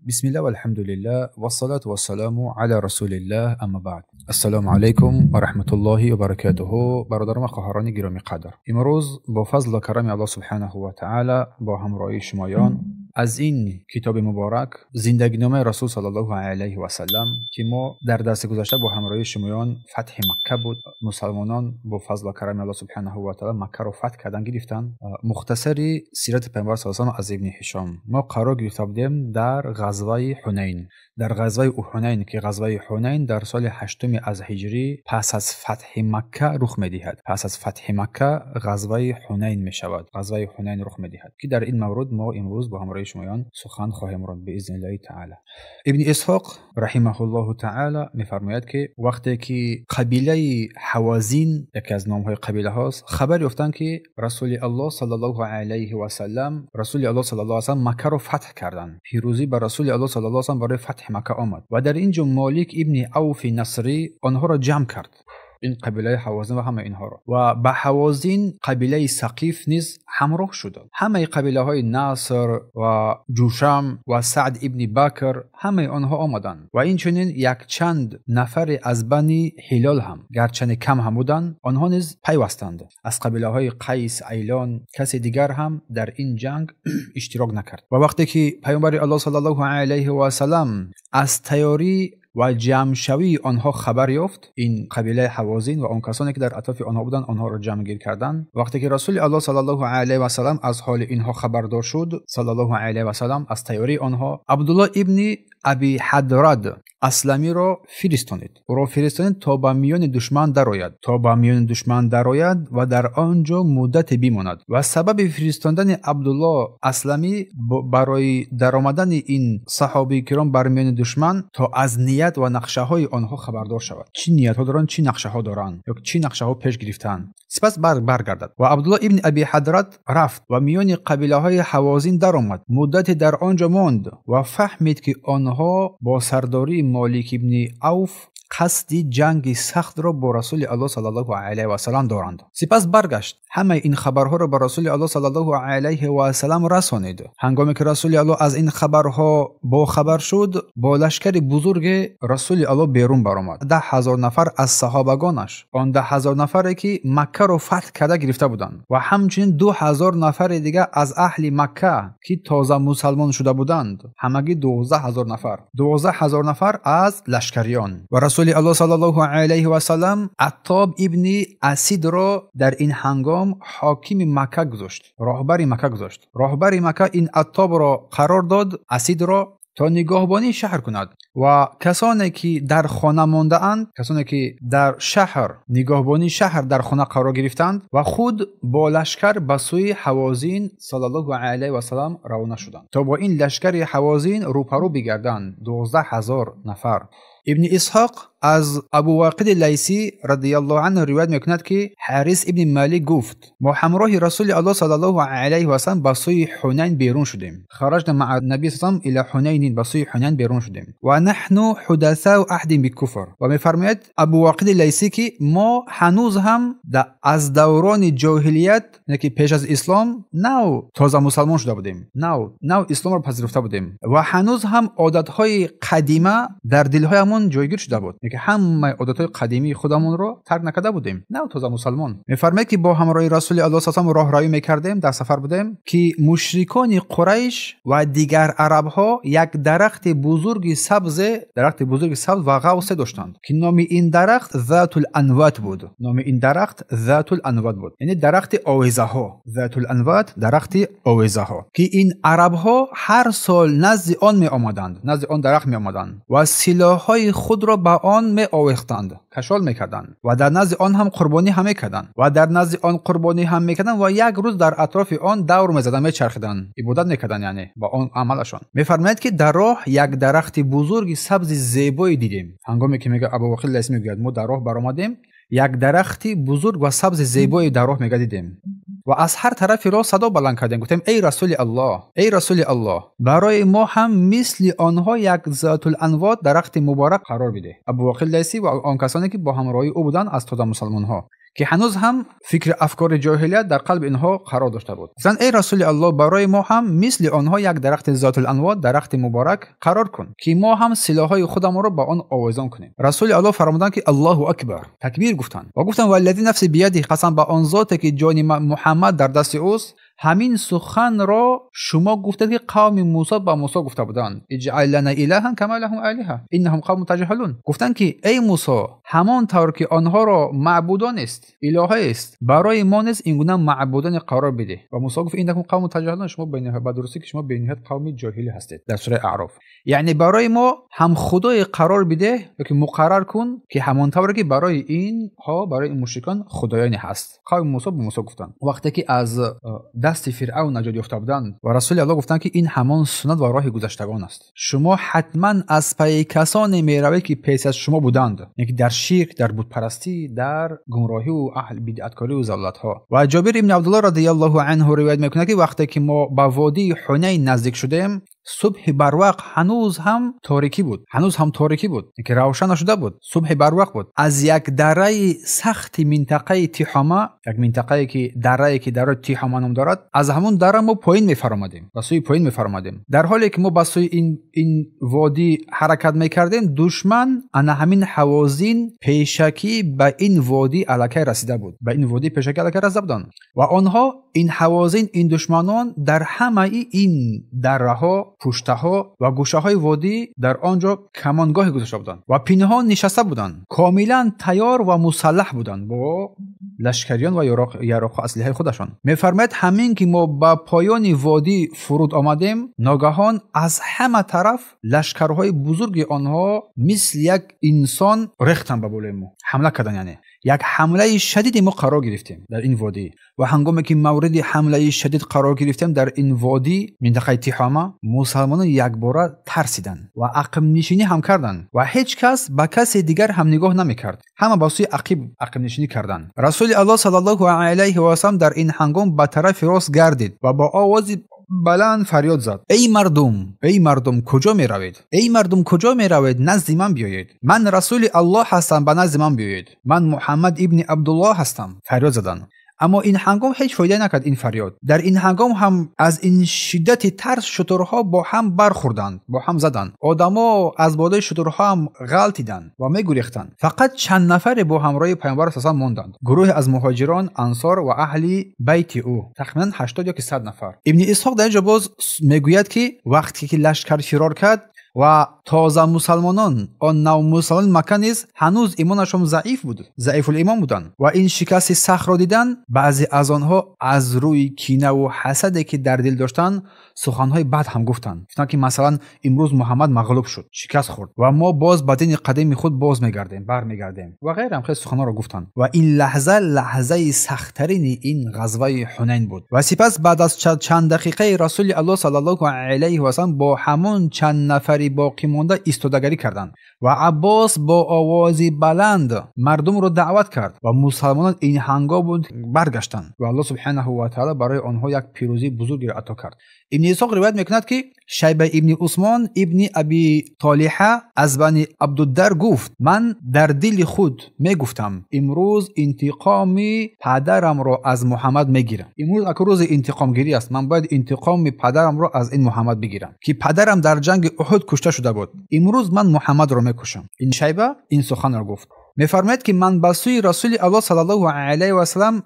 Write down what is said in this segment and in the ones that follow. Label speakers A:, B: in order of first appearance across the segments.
A: بسم الله والحمد لله والصلاة والسلام على رسول الله اما بعد. السلام علیکم و رحمت الله و برکاته. برادران و خواهران گرامی قدر، امروز با فضل و کرم الله سبحانه و تعالی با همراهی شمایان از این کتاب مبارک زندگی نامه رسول صلی الله علیه و سلم که ما در درس گذشته با همراهی شمایان فتح مکه بود، مسلمانان با فضل و کرم الله سبحانه و تعالی مکه رو فتح کردن گرفتن. مختصری سیرت پیامبر صلی الله علیه و از ابن هشام ما قرار گرفته بودیم در غزوه حنین. در غزوه حنین که غزوه حنین در سال 8 از هجری پس از فتح مکه رخ می‌دهد. پس از فتح مکه غزوه حنین می‌شود. غزوه حنین رخ می‌دهد که در این مورد ما امروز با همراهی شمایان سخن خواهیم راند باذن الله تعالی. ابن اسحاق رحمه الله تعالی می‌فرماید که وقتی که قبیله حوازین، یکی از نام‌های قبیله هاست، خبر یافتند که رسول الله صلی الله علیه و سلم مکه رو فتح کردند، پیروزی بر رسول الله صلی الله علیه و سلم برای فتح مکه آمد و در اینجا مالک ابن عوف نصری آنها را جمع کرد، این قبیله حوازین و همه اینها را، و به حوازین قبیله ثقیف نیز همراه شدند. همه قبیله های ناصر و جوشم و سعد ابن بکر همه آنها آمدند و این چنین یک چند نفر از بنی هلال هم گرچه کم هم بودند آنها نیز پیوستند. از قبیله های قیس، ایلان کسی دیگر هم در این جنگ اشتراک نکرد. و وقتی که پیامبر الله صلی الله علیه و سلم از تیاری و جمع شوی آنها خبر یافت، این قبیله حوازین و آن کسانی که در اطراف آنها بودند آنها را جمع گیر کردند. وقتی که رسول الله صلی الله علیه و سلم از حال اینها خبردار شد صلی الله علیه و سلم از تیاری آنها، عبدالله ابن ابی حضرت اسلمی را فرستانید تا به میان دشمن درآید و در آنجا مدت بماند. و سبب فرستاندن عبدالله اسلمی برای درآمدن این صحابه کرام بر میان دشمن تا از نیت و نقشه های آنها خبردار شود، چی نیت ها دارند، چی نقشه ها دارند یا چی نقشه ها پیش گرفتند. سپس برگردد و عبدالله ابن ابی حضرت رفت و میان قبیله های حوازین درآمد، مدت در آنجا ماند و فهمید که آنها با سرداری مالک ابن عوف قصد جنگ سخت را با رسول الله صلی الله علیه و سلم دارند. سپس برگشت همه این خبرها را به رسول الله صلی الله علیه و سلم رسانید. هنگامی که رسول الله از این خبرها با خبر شد، با لشکر بزرگ رسول الله بیرون برآمد. 10,000 نفر از صحابگانش، آن 10,000 نفری که مکه را فتح کرده گرفته بودند و همچنین 2,000 نفر دیگر از اهل مکه که تازه مسلمان شده بودند، همگی 12,000 نفر از لشکریان. و رسول الله صلی الله علیه و سلم عتاب ابن اسید را در این هنگام حاکم مکه گذاشت، راهبر مکه این عتاب را قرار داد، اسید را، تا نگهبانی شهر کند و کسانی که در خانه مانده اند، کسانی که در شهر نگهبانی شهر در خانه قرار گرفتند و خود با لشکر به سوی حوازین صلی الله علیه و سلم روانه شدند تا با این لشکر حوازین روپرو بگردند. 12,000 نفر. ابن اسحاق از ابو واقد لیثی رضی الله عنه روایت میکند که حارث ابن مالک گفت ما همراه رسول الله صلی الله علیه و سلم به سوی حنین بیرون شدیم. خرجنا مع النبی صلی الله علیه و سلم الى حنین، به سوی حنین بیرون شدیم و نحن حدثاء عهد بالکفر. و میفرماید ابو واقد لیثی که ما هنوز هم از دوران جاهلیت، که پیش از اسلام، نو تازه مسلمان شده بودیم، نو اسلام را پذیرفته بودیم و هنوز هم عادت‌های قدیمه در دل‌هایمون جایگیر شده بود، که همه عادت‌های قدیمی خودمون رو ترک نکرده بودیم، نه تازه مسلمان. میفرماید که با همراه رسول الله صلی الله علیه و آله راهروی میکردیم، در سفر بودیم که مشرکان قریش و دیگر عرب‌ها یک درخت بزرگ سبز و غوصه داشتند که نام این درخت ذات الانوات بود. یعنی درخت آویزه ها، ذات الانوات، درخت آویزه ها، که این عرب‌ها هر سال نزد آن درخت می آمدند و سلاح‌های خود را به آن می آویختند، کشال میکردند و در نزد آن هم قربانی هم میکردند و یک روز در اطراف آن دور میزدند، میچرخیدند، عبادت میکردند، یعنی با آن عملشان. میفرماید که در راه یک درخت بزرگ سبز زیبایی دیدیم. هنگامی که میگه ابو واقد لیثی میگه ما در راه برآمدیم، یک درختی بزرگ و سبز زیبایی در راه میگدیدیم و از هر طرفی را صدا بلند کردیم، گفتیم ای رسول الله برای ما هم مثل آنها یک ذات الانوات درخت مبارک قرار بده. ابو واقد لیثی و آن کسانی که با همراهی او بودند از تازه مسلمان ها که هنوز هم فکر افکار جاهلیت در قلب اینها قرار داشته بود. گفتند ای رسول الله برای ما هم مثل آنها یک درخت ذات الانواع درخت مبارک قرار کن که ما هم سلاح‌های خودمان را با آن آویزان کنیم. رسول الله فرمودند که الله اکبر، تکبیر گفتند و گفتند والذی نفس بیده، قسم به آن ذاتی که جان محمد در دست اوست، همین سخن را شما گفتید که قوم موسی با موسی گفته بودند اجعل لنا الها کما لهم الهه انهم قوم تجهلون. گفتند که ای موسی همان طور که آنها را معبودان است الهه است برای ما نیز این گونه معبودان قرار بده. و موسی گفت انکم قوم تجهلون، شما به درستی که شما به نهایت قوم جاهلی هستید. در سوره اعراف یعنی برای ما هم خدای قرار بده که مقرر کن که همان طوری که برای اینها برای این مشرکان خدایانی هست. قوم موسی به موسی گفتند وقتی که از دست فرعون نجات یافته بودند و رسول الله گفتند که این همان سنت و راه گذشتگان است، شما حتما از پی کسانی میروید که پیش از شما بودند، یعنی در شرک، در بت پرستی، در گمراهی و اهل بدعتکاری و ضلالت ها. و جابر ابن عبدالله رضی الله عنه روایت میکنه که وقتی که ما به وادی حنین نزدیک شدیم صبح بروق هنوز هم تاریکی بود که روشن نشده بود، صبح بروق بود. از یک دره سخت منطقه تیحامه، یک منطقه که دره تیحامه نام دارد، از همون دره ما پایین میفرمادیم، به سوی پایین میفرمادیم. در حالی که ما به سوی این وادی حرکت میکردیم دشمن انا همین حوازین پیشکی به این وادی الکی رسیده بود، و آنها این حوازین، این دشمنان در همه این دره ها، پشته ها و گوشه های وادی در آنجا کمانگاه گذاشته بودند و پنهان نشسته بودند، کاملا تیار و مسلح بودند با لشکریان و یراق و اسلحه خودشان. میفرماید همین که ما به پایان وادی فرود آمدیم ناگهان از همه طرف لشکرهای بزرگ آنها مثل یک انسان ریختن به بالای ما، حمله کردن. یعنی یک حمله شدید ما قرار گرفتیم در این وادی و هنگامی که مورد حمله شدید قرار گرفتیم در این وادی منطقه تیحامه، مسلمانان یکباره ترسیدند و عقب نشینی هم کردند و هیچ کس به کسی دیگر هم نگاه نمیکرد، همه با سوی عقب نشینی کردند. رسول الله صلی الله علیه و سلم در این هنگام به طرف راست گردید و با آوازی بلند فریاد زد ای مردم کجا می روید؟ نزد من بیایید. من رسول الله هستم، به نزد من بیایید. من محمد ابن عبدالله هستم. فریاد زدند. اما این هنگام هیچ فایده نکرد این فریاد. در این هنگام هم از این شدت ترس شترها با هم برخوردند، با هم زدند. آدما از بالای شترها هم غلطیدند و میگریختند. فقط چند نفر با همراه پیامبر صلی الله علیه و آله ماندند، گروه از مهاجران، انصار و اهل بیت او، تقریبا 80 یا 100 نفر. ابن اسحاق در اینجا باز میگوید که وقتی که لشکر فرار کرد و تازه مسلمانان آن نو مسلمان مکه نیز هنوز ایمانشون ضعیف الایمان بودند و این شکست سخت را دیدن، بعضی از آنها از روی کینه و حسدی که در دل داشتن سخنهای بد هم گفتند که مثلا امروز محمد مغلوب شد، شکست خورد و ما باز به دین قدیم خود باز برمیگردیم و غیره. هم خیلی سخنها را گفتند و این لحظه سخت‌ترین این غزوه حنین بود. و سپس بعد از چند دقیقه رسول الله صلی الله علیه و سلم با همون چند نفری باقی مانده ایستادگی کردند و عباس با آوازی بلند مردم را دعوت کرد و مسلمانان این هنگام برگشتند و الله سبحانه و تعالی برای آنها یک پیروزی بزرگی را عطا کرد. ابن اسحاق روایت میکند که شیبه ابن عثمان ابن ابی طالحه از بنی عبدالدر گفت من در دل خود میگفتم امروز انتقام پدرم را از محمد میگیرم. امروز روز انتقام گیری است، من باید انتقام پدرم را از این محمد بگیرم که پدرم در جنگ احد کشته شده بود. امروز من محمد را میکشم. این شیبه این سخن را گفت. میفرماید که من به سوی رسول الله صلی الله علیه و سلم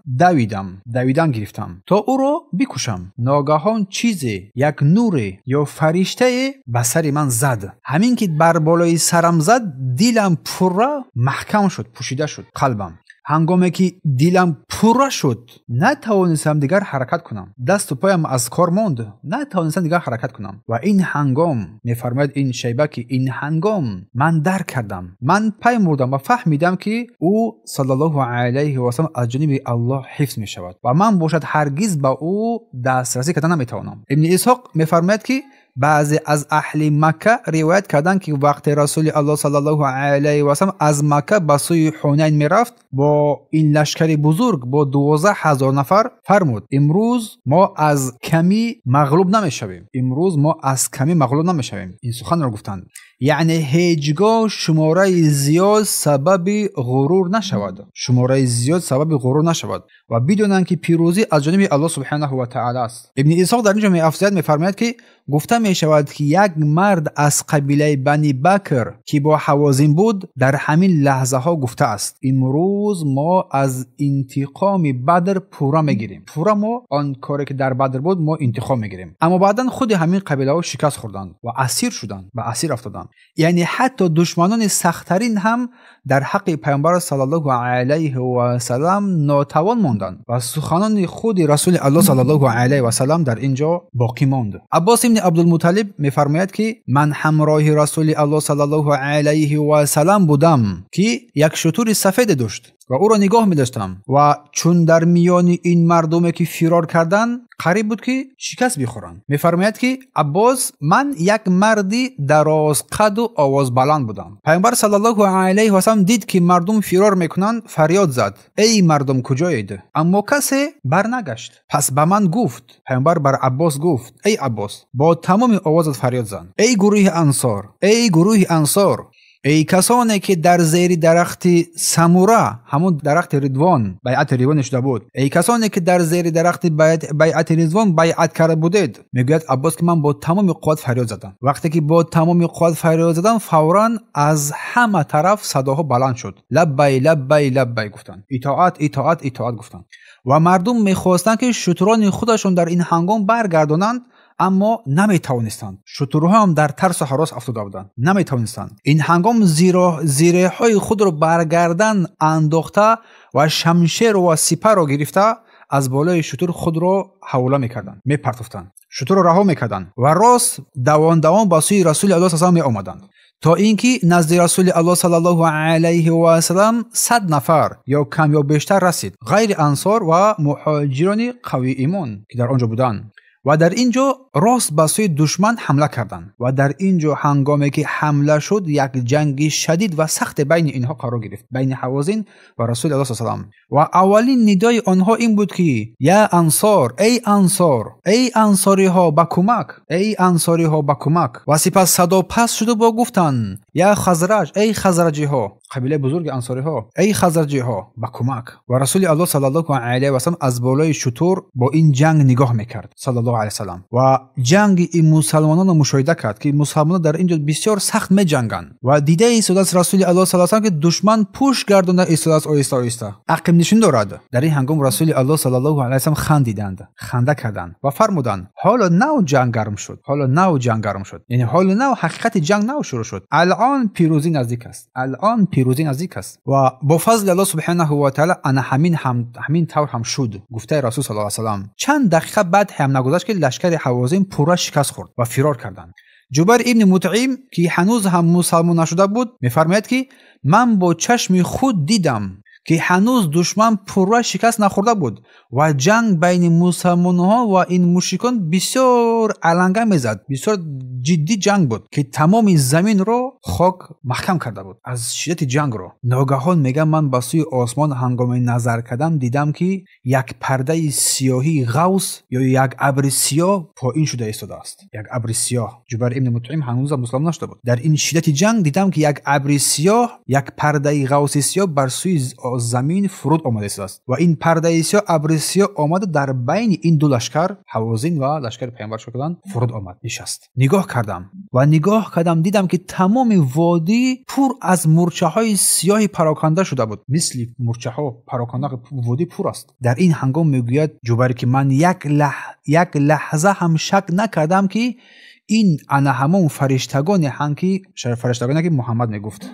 A: دویدن گرفتم تا او را بکشم. ناگهان چیزی، یک نور یا فرشته به سر من زد. همین که بر بالای سرم زد دلم پره محکم شد، پوشیده شد قلبم. هنگامی که دلم پره شد نتوانستم دیگر حرکت کنم، دست و پایم از کار ماند، نتوانستم دیگر حرکت کنم. و این هنگام میفرماید این شیبه که این هنگام من درک کردم، من پیمودم و فهمیدم که او صلی الله علیه و سلم از جانب الله حفظ می شود و من باشد هرگز به او دسترسی کردن نمیتوانم. ابن اسحاق میفرماید که بعضی از اهل مکه روایت کردن که وقتی رسول الله صلی الله علیه و سلم از مکه به سوی حنین میرفت با این لشکر بزرگ با 12,000 نفر فرمود امروز ما از کمی مغلوب نمیشویم، امروز ما از کمی مغلوب نمیشویم. این سخن را گفتند، یعنی هیچگاه شماره زیاد سبب غرور نشود، شماره زیاد سبب غرور نشود و بدونن که پیروزی از جانب الله سبحانه و تعالی است. ابن اسحاق در اینجا می‌افزاید می‌فرماید که گفته می‌شود که یک مرد از قبیله بنی بکر که با حوازن بود در همین لحظه ها گفته است امروز ما از انتقام بدر پورا میگیریم، پورا ما آن کاری که در بدر بود ما انتقام میگیریم. اما بعداً خود همین قبیله ها شکست خوردند و اسیر شدند، به اسیر افتادند. یعنی حتی دشمنان سخت‌ترین هم در حق پیامبر صلی الله علیه و سلم ناتوان ماندند و سخنان خود رسول الله صلی الله علیه و سلم در اینجا باقی ماند. عباس ابن عبدالمطلب می‌فرماید که من همراه رسول الله صلی الله علیه و سلم بودم که یک شتر سفید داشت و او را نگاه می‌داشتم و چون در میان این مردمی که فرار کردند قریب بود که شکست بخورند. می‌فرماید که عباس من یک مردی دراز قد و آواز بلند بودم. پیامبر صلی الله علیه و سلم دید که مردم فرار میکنند، فریاد زد ای مردم کجایید؟ اما کسی برنگشت. پس به من گفت، پیامبر بر عباس گفت ای عباس با تمام آوازت فریاد زن ای گروه انصار، ای گروه انصار، ای کسانی که در زیر درخت سموره، همون درخت رضوان بیعت رضوان شده بود، ای کسانی که در زیر درخت بیعت رضوان بیعت کرده بودید. میگوید عباس که من با تمام قوت فریاد زدم. وقتی که با تمام قوت فریاد زدم فوراً از همه طرف صداها بلند شد، لبی لبی لبی گفتن، اطاعت اطاعت اطاعت گفتن و مردم میخواستند که شتران خودشون در این هنگام برگردانند اما نمیتوانستند. شترها هم در ترس و هراس افتاده بودند، نمیتوانستند. این هنگام زیره های خود را برگردن انداخته و شمشیر و سپر را گرفته از بالای شتر خود را حواله میکردند، میپرتافتند، شتر را رها میکردند و راست دوان به سوی رسول الله صلی الله علیه و آله میآمدند تا اینکه نزد رسول الله صلی الله علیه و سلم 100 نفر یا کم یا بیشتر رسید، غیر انصار و مهاجران قوی ایمان که در آنجا بودند و در اینجا راست به سوی دشمن حمله کردند و در اینجا هنگامی که حمله شد یک جنگ شدید و سخت بین اینها قرار گرفت، بین حوازن و رسول الله صلی الله علیه و آله. و اولین ندای آنها این بود که یا انصار، ای انصار، ای انصاری ها به کمک، ای انصاری ها به کمک. و سپس صدا پس شد و گفتند یا خزرج، ای خزرجی ها، قبیله بزرگ انصاری ها، ای خزرجی ها به کمک. و رسول الله صلی الله علیه و سلم از بالای شتر با این جنگ نگاه میکرد صلی الله علیه و سلم و جنگ این مسلمانان رو مشاهده کرد که مسلمانان در اینجا بسیار سخت میجنگند و دیده ایستاد از رسول الله صلی الله علیه و سلم که دشمن پشت گردونده ایستاد از آیسته آیسته عقب نشین دارد. در این هنگام رسول الله صلی الله علیه و سلم خندیدند، خنده کردند و فرمودند حالا نو جنگ گرم شد، حالا نو جنگ گرم شد، یعنی حالا نو حقیقت جنگ نو شروع شد، الان پیروزی نزدیک است، الان پیروزی نزدیک است. و با فضل الله سبحانه و تعالی انا همین طور هم شد. گفته رسول صلی الله علیه و سلم چند دقیقه بعد هم نگذشت که لشکر حوازن پورا شکست خورد و فرار کردند. جبیر ابن مطعم که هنوز هم مسلمان نشده بود میفرماید که من با چشم خود دیدم که هنوز دشمن پورا شکست نخورده بود و جنگ بین مسلمان‌ها و این مشرکان بسیار علنگه میزد، بسیار جدی جنگ بود که تمام زمین رو خاک محکم کرده بود از شدت جنگ رو. ناگهان میگم من به سوی آسمان هنگام نظر کردم دیدم که یک پرده سیاهی غوث یا یک ابر سیاه پایین شده ایستاده است، یک ابر سیاه. جبیر ابن مطعم هنوز مسلمان نشده بود. در این شدت جنگ دیدم که یک ابر سیاه، یک پرده غوث سیاه بر سوی زمین فرود آمده است و این پرده سیاه ابر سیاه آمده در بین این دو لشکر حوازن و لشکر پیامبر شدن فرود آمد نشست. نگاه کردم دیدم که تمام وادی پر از مورچه های سیاه پراکنده شده بود، مثل مورچه ها پراکنده وادی پر است. در این هنگام میگوید جبیر که من یک لحظه هم شک نکردم که این انا همون فرشتگانی که محمد میگفت،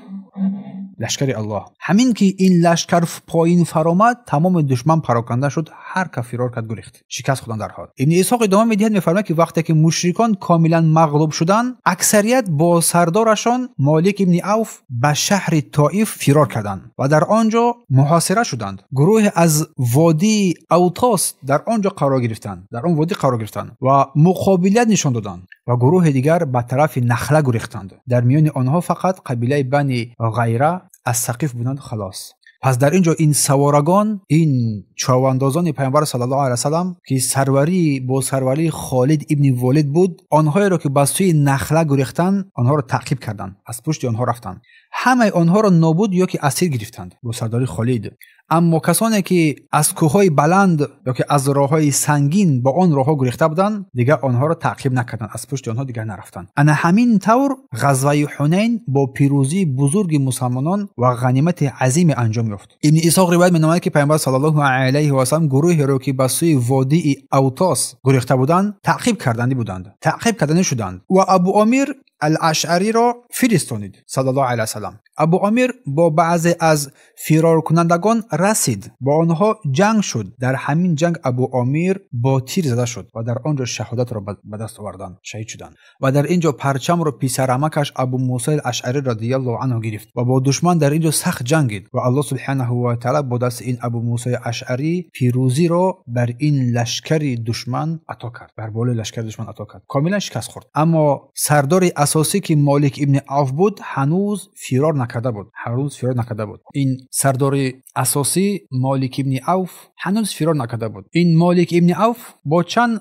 A: لشکر الله. همین که این لشکر پایین فرامد تمام دشمن پراکنده شد، هر که فرار کرد گریخت، شکست خودن در حال. ابن اسحاق ادامه میدهد میفرماید که وقتی که مشرکان کاملا مغلوب شدند اکثریت با سردارشان مالک ابن عوف به شهر طائف فرار کردند و در آنجا محاصره شدند. گروه از وادی اوتاس در آنجا قرار گرفتند و مقابلیت نشان دادند و گروه دیگر به طرف نخله گریختند. در میان آنها فقط قبیله بنی غیره از ثقیف بودند خلاص. پس در اینجا این سوارگان، این چاواندازان پیامبر صلی الله علیه و سلام که سروری با سروری خالد ابن ولید بود، آنهایی را که بر سوی نخله گریختند آنها را تعقیب کردند، از پشت آنها رفتند، همه آنها را نابود یا که اسیر گرفتند با سرداری خالد. اما کسانی که از کوههای بلند یا که از راههای سنگین با آن راهها گریخته بودند دیگر آنها را تعقیب نکردند، از پشت آنها دیگر نرفتند. انا همین طور غزوه حنین با پیروزی بزرگ مسلمانان و غنیمت عظیم انجام یافت. ابن اسحاق روایت می‌نماید که پیامبر صلی الله علیه و سلم گروهی را که به سوی وادی اوتاس گریخته بودند تعقیب کردنی شدند و ابو امیر الاشعری را فرستانید صلی الله علیه و سلم. ابو امیر با بعضی از فرار کنندگان رسید، با آنها جنگ شد. در همین جنگ ابو امیر با تیر زده شد و در آنجا شهادت را به دست آوردند، شهید شدند. و در اینجا پرچم را پسر عمکش ابو موسی الاشعری رضی الله عنه گرفت و با دشمن در اینجا سخت جنگید و الله سبحانه و تعالی با دست این ابو موسی الاشعری پیروزی را بر این لشکر دشمن عطا کرد، بر بالای لشکر دشمن عطا کرد، کاملا شکست خورد. اما سردار اساسی که مالک ابن عوف بود هنوز فرار نکرده بود. این سردار اساسی مالک ابن عوف هنوز فرار نکرده بود. این مالک ابن عوف با چند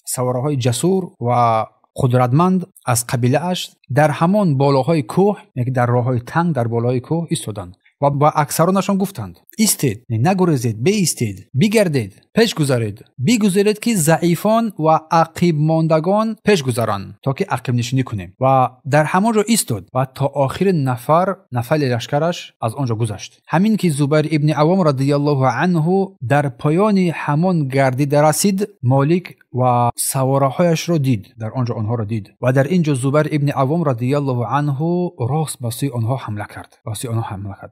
A: سوارهای جسور و قدرتمند از قبیله اش در همان بالاهای کوه، یعنی در راههای تنگ در بالای کوه ایستادند و با اکثرانشان گفتند ایستید، نگریزید، بایستید، بگردید، پیش گذارید، بگذارید که ضعیفان و عقیب ماندگان پیش گذارند تا که عقیب نشینی کنیم. و در همان جا ایستاد و تا آخر نفر لشکرش از آنجا گذشت. همین که زبیر ابن عوام رضی الله عنه در پایان همان گردید رسید، مالک و سوارهایش را دید، در آنجا آنها را دید و در اینجا زبیر ابن عوام رضی الله عنه راست به سوی آنها حمله کرد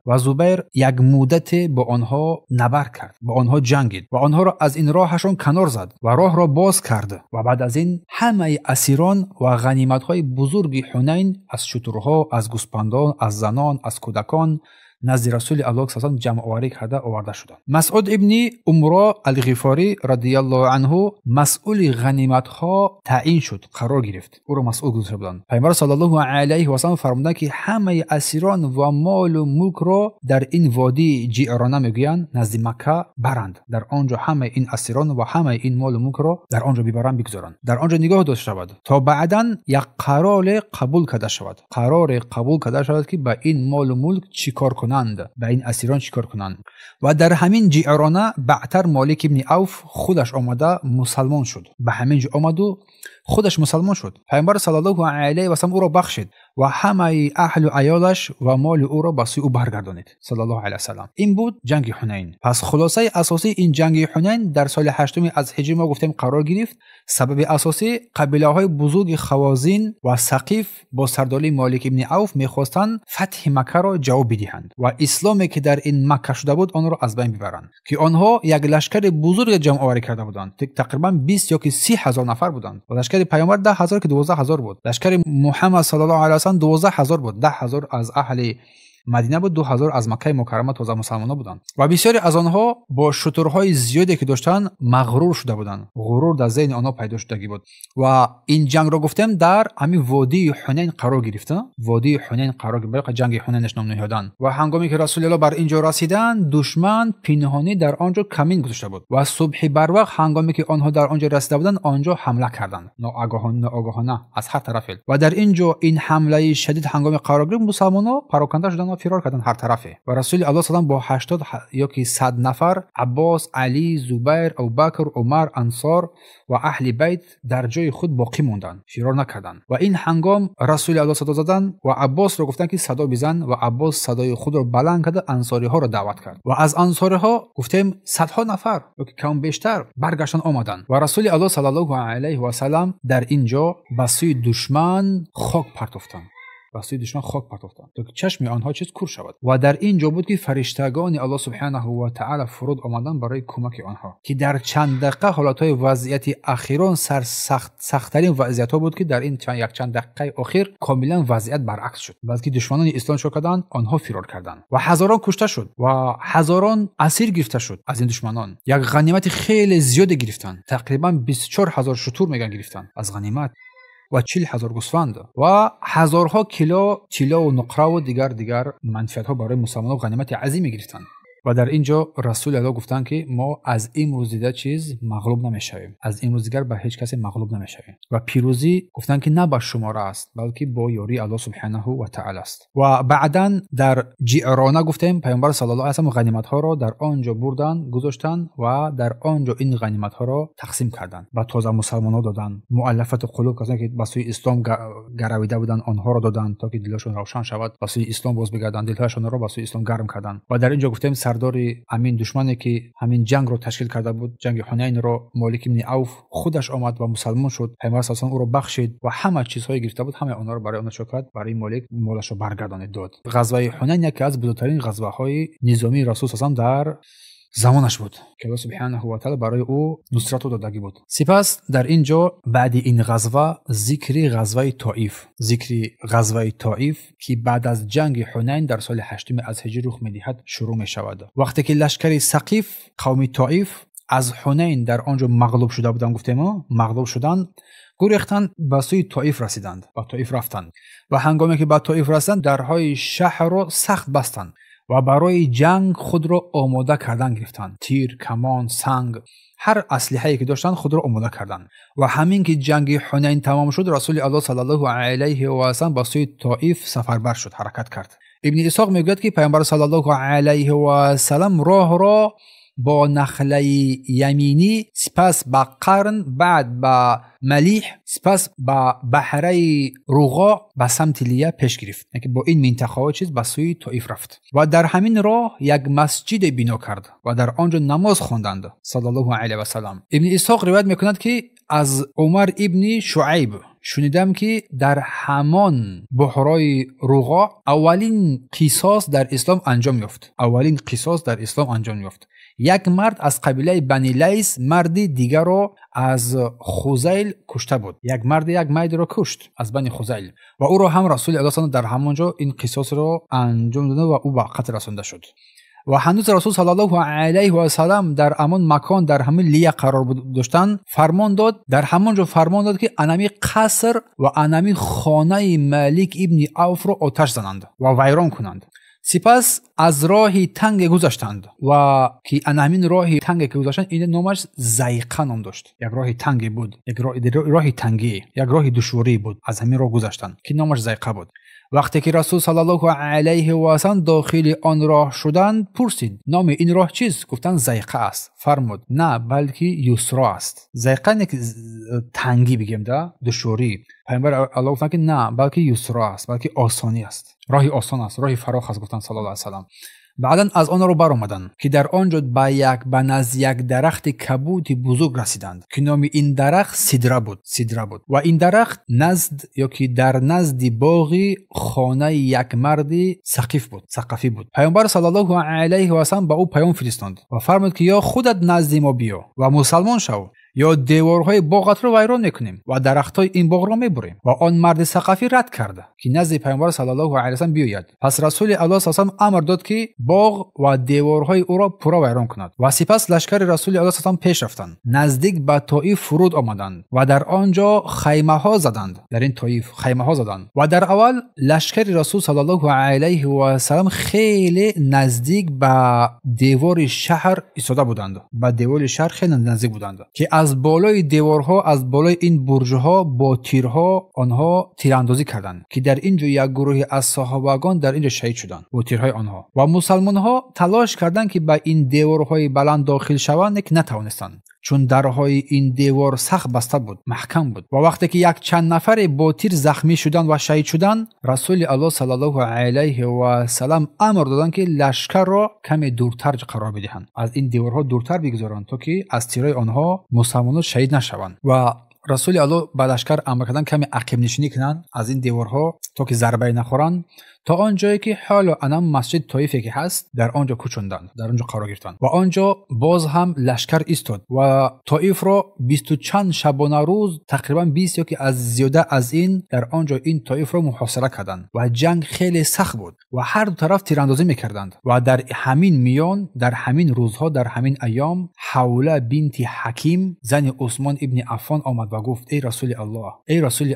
A: و زبیر یک مدت با آنها نبرد کرد، با آنها جنگید و آنها را از این راهشان کنار زد و راه را باز کرد و بعد از این همه اسیران و غنیمت‌های بزرگ حنین از شترها، از گوسپندان، از زنان، از کودکان نزد رسول الله صلی الله علیه و جمع آوری کرده آورده شدند. مسعود ابن عمره الغفاری رضی الله عنه مسئول غنیمت ها تعیین شد، قرار گرفت، او را مسئول گذاشته بودند. پیامبر صلی الله علیه و سلم فرمودند که همه اسیران و مال و ملک را در این وادی جعرانه میگویند نزد مکه برند، در آنجا همه این اسیران و همه این مال و ملک را در آنجا ببرند، بگذارند، در آنجا نگاه داشته شود تا بعداً یک قرار قبول کرده شود که با این مال و ملک چیکار کنند، به این اسیران چیکار کنند. و در همین جعرانه بعدتر مالک ابن عوف خودش آمده مسلمان شد، به همین جا آمد و خودش مسلمان شد. پیامبر صلی الله علیه و سلم او را بخشید و همه اهل و عیالش و مال او را به سوی او برگردانید صلی الله علیه و سلم. این بود جنگ حنین. پس خلاصه اساسی این جنگ حنین در سال 8 از هجری ما گفتیم قرار گرفت. سبب اساسی قبیله های بزرگ خوازین و ثقیف با سرداری مالک ابن عوف میخواستند فتح مکه را جواب بدهند و اسلامی که در این مکه شده بود آن را از بین ببرند، که آنها یک لشکر بزرگ جمع آوری کرده بودند، تقریبا 20 یا 30 هزار نفر بودند و لشکر پیامبر 10,000 که 12,000 بود، لشکر محمد صلی الله علیه و سلم 12,000 بود، 10,000 از اهل مدینه بود، 2,000 از مکه مکرمه تازه مسلمانان بودند و بسیاری از آنها با شترهای زیادی که داشتند مغرور شده بودند، غرور در ذهن آنها پیدا شدگی بود و این جنگ را گفتم در همین وادی حنین قرار گرفت. جنگ حنینش نام نهادند و هنگامی که رسول الله بر اینجا رسیدند دشمن پنهانی در آنجا کمین گذاشته بود و صبح بر وقت هنگامی که آنها در آنجا رسیده بودند آنجا حمله کردند، ناآگاهانه از هر طرف و در اینجا این حمله شدید هنگامی قرار گرفت مسلمانان پراکنده شدند و فرار کردند هر طرفه و رسول الله صلی الله علیه و با 80 یا که 100 نفر عباس، علی، زبیر، ابوبکر، عمر، انصار و اهل بیت در جای خود باقی موندند، فرار نکردند و این هنگام رسول الله صدا زدند و عباس را گفتند که صدا بزن و عباس صدای خود را بلند کرد، انصاری ها را دعوت کرد و از انصاری ها گفتیم صدها نفر یا که کم بیشتر برگشتن آمدند و رسول الله صلی الله علیه و سلم در اینجا به سوی دشمن خاک پرتافتند تا که چشم آنها چیز کور شود و در اینجا بود که فرشتگان الله سبحانه و تعالی فرود آمدند برای کمک آنها، که در چند دقیقه حالتهای وضعیت اخیران سخت‌ترین وضعیت ها بود که در این چند دقیقه اخیر کاملا وضعیت برعکس شد. بعد که دشمنان اسلام شدند آنها فرار کردند و هزاران کشته شد و هزاران اسیر گرفته شد از این دشمنان. یک غنیمت خیلی زیاد گرفتند، تقریبا 24,000 شتر میگن گرفتند از غنیمت و 40,000 گوسفند و هزارها کیلو طلا و نقره و دیگر منفعت‌ها برای مسلمانان غنیمت عظیمی گرفتند. و در اینجا رسول الله گفتند که ما از این روز دیگر چیز مغلوب نمیشویم، از این روز دیگر به هیچ کسی مغلوب نمیشویم. و پیروزی گفتند که نه با شماره است بلکه با یاری الله سبحانه و تعالی است. و بعداً در جعرانه گفتیم پیامبر صلی الله علیه و آله غنیمت ها را در آنجا بردن گذاشتن و در آنجا این غنیمت ها را تقسیم کردند و تازه مسلمانان دادند. مؤلفه قلوب کسانی که به سوی اسلام گرویده بودند آنها را دادند تا که دلشون روشن شود، به سوی اسلام باز بگردند، دلهاشون را به سوی اسلام گرم کردند. و در اینجا گفتیم سردار همین دشمنی که همین جنگ رو تشکیل کرده بود، جنگ حنین رو، مالک بن عوف خودش آمد و مسلمان شد. پیامبر صلی الله علیه و آله او رو بخشید و همه چیزهایی گرفته بود همه آنها رو برای آن شکر برای مالک مالش رو برگردانید داد. غزوه حنین یکی از بزرگترین غزوه‌های نظامی رسول صلی الله علیه و آله در زمانش بود که الله سبحانه و تعالی برای او نصرت دادگی بود. سپس در اینجا بعد این غزوه ذکر غزوه طائف که بعد از جنگ حنین در سال 8 از هجری رخ می‌دهد شروع می‌شود. وقتی که لشکر ثقیف قوم طائف از حنین در آنجا مغلوب شده بودند، گفتیم مغلوب شدند، گریختند به سوی طائف رسیدند و طائف رفتند و هنگامی که به طائف رسیدند درهای شهر را سخت بستند و برای جنگ خود را آماده کردن گرفتند. تیر، کمان، سنگ، هر اسلحه‌ای که داشتند خود را آماده کردند. و همین که جنگ حنین تمام شد رسول الله صلی الله علیه و آله به سوی طائف سفربر شد، حرکت کرد. ابن اسحاق میگوید که پیامبر صلی الله علیه و آله راه را با نخله یمینی، سپس با قرن، بعد با ملیح، سپس با بحره روغا به سمت لیه پیش گرفت. یعنی با این منطقه چیز به سوی طائف رفت و در همین راه یک مسجد بنا کرد و در آنجا نماز خواندند صلی الله علیه و سلم. ابن اسحاق روایت میکند که از عمر ابن شعیب شنیدم که در همان بحرای روغا اولین قصاص در اسلام انجام یافت. یک مرد از قبیله بنی لیث مردی دیگر را از خزیل کشته بود. یک مرد را کشت از بنی خزیل و او را هم رسول الله صلی الله علیه و آله در همانجا این قصاص را انجام داد و او به قتل رسانده شد. و هنوز رسول صلی الله علیه و سلم در همان مکان در همین لیه قرار داشتن فرمان داد که انمی قصر و انمی خانه مالک ابن عوف را آتش زنند و ویران کنند. سپس از راهی تنگ گذاشتند و که همین راهی تنگ که گذاشتند این نامش ضیقه نام داشت. یک راه تنگی بود، یک راه دشواری بود، از همین راه گذاشتند که نامش ضیقه بود. وقتی که رسول صلی الله علیه و آله داخل آن راه شدند پرسید نام این راه چیست؟ گفتند ضیقه است. فرمود نه بلکه یسرا است. ضیقه نه که تنگی بگیم ده، دشواری. پیامبر الله گفتند که نه بلکه یسرا است، بلکه آسانی است، راهی آسان است، راهی فراخ است. گفتند صلی الله علیه و سلم. بعداً از آن را برآمدند که در آنجا به نزد یک درخت کبوت بزرگ رسیدند که نام این درخت سدره بود و این درخت در نزد باغی خانه یک مرد ثقفی بود. پیامبر صلی الله علیه و آله به او پیام فرستاد و فرمود که یا خودت نزد ما بیا و مسلمان شو یا دیوارهای باغت را ویران میکنیم و درختهای این باغ را میبریم. و آن مرد ثقفی رد کرده که نزد پیامبر صلی الله علیه و آله بیاید. پس رسول الله صلی الله علیه و آله امر داد که باغ و دیوارهای او را پورا ویران کند و سپس لشکر رسول الله صلی الله علیه و پیش رفتند. نزدیک به طائف فرود آمدند و در آنجا خیمه ها زدند. و در اول لشکر رسول صلی الله علیه و آله خیلی نزدیک به دیوار شهر ایستاده بودند. که از بالای دیوارها، از بالای این برج‌ها با تیرها آنها تیراندازی کردند که در اینجا یک گروه از صحابگان در اینجا شهید شدند با تیرهای آنها. و مسلمان‌ها تلاش کردند که به این دیوارهای بلند داخل شوند، که نتوانستند چون درهای این دیوار سخت بسته بود، محکم بود. و وقتی که یک چند نفر با تیر زخمی شدند و شهید شدند رسول الله صلی الله علیه و سلم امر دادند که لشکر را کمی دورتر قرار بدهند، از این دیوارها دورتر بگذارند تا که از تیرهای آنها مسلمانان شهید نشوند. و رسول الله به لشکر امر کردند کمی عقب نشینی کنند از این دیوارها تا که ضربه نخورند تا آنجایی که حالا الان مسجد طائفی که هست در آنجا کوچوندند، در آنجا قرار گرفتند و آنجا باز هم لشکر ایستاد و طائف را 20 چند شبانه روز تقریبا 20 یا که از زیاده از این در آنجا این طائف را محاصره کردند و جنگ خیلی سخت بود و هر دو طرف تیراندازی میکردند و در همین میان در همین روزها در همین ایام حوله بنت حکیم زن عثمان ابن عفان آمد و گفت ای رسول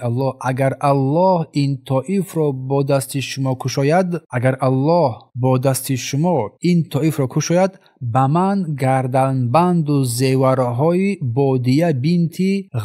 A: الله اگر الله این طائف را با دست شما کشاید اگر الله با دست شما این طائف را کشاید به من گردنبند و زیورهای بادیه بنت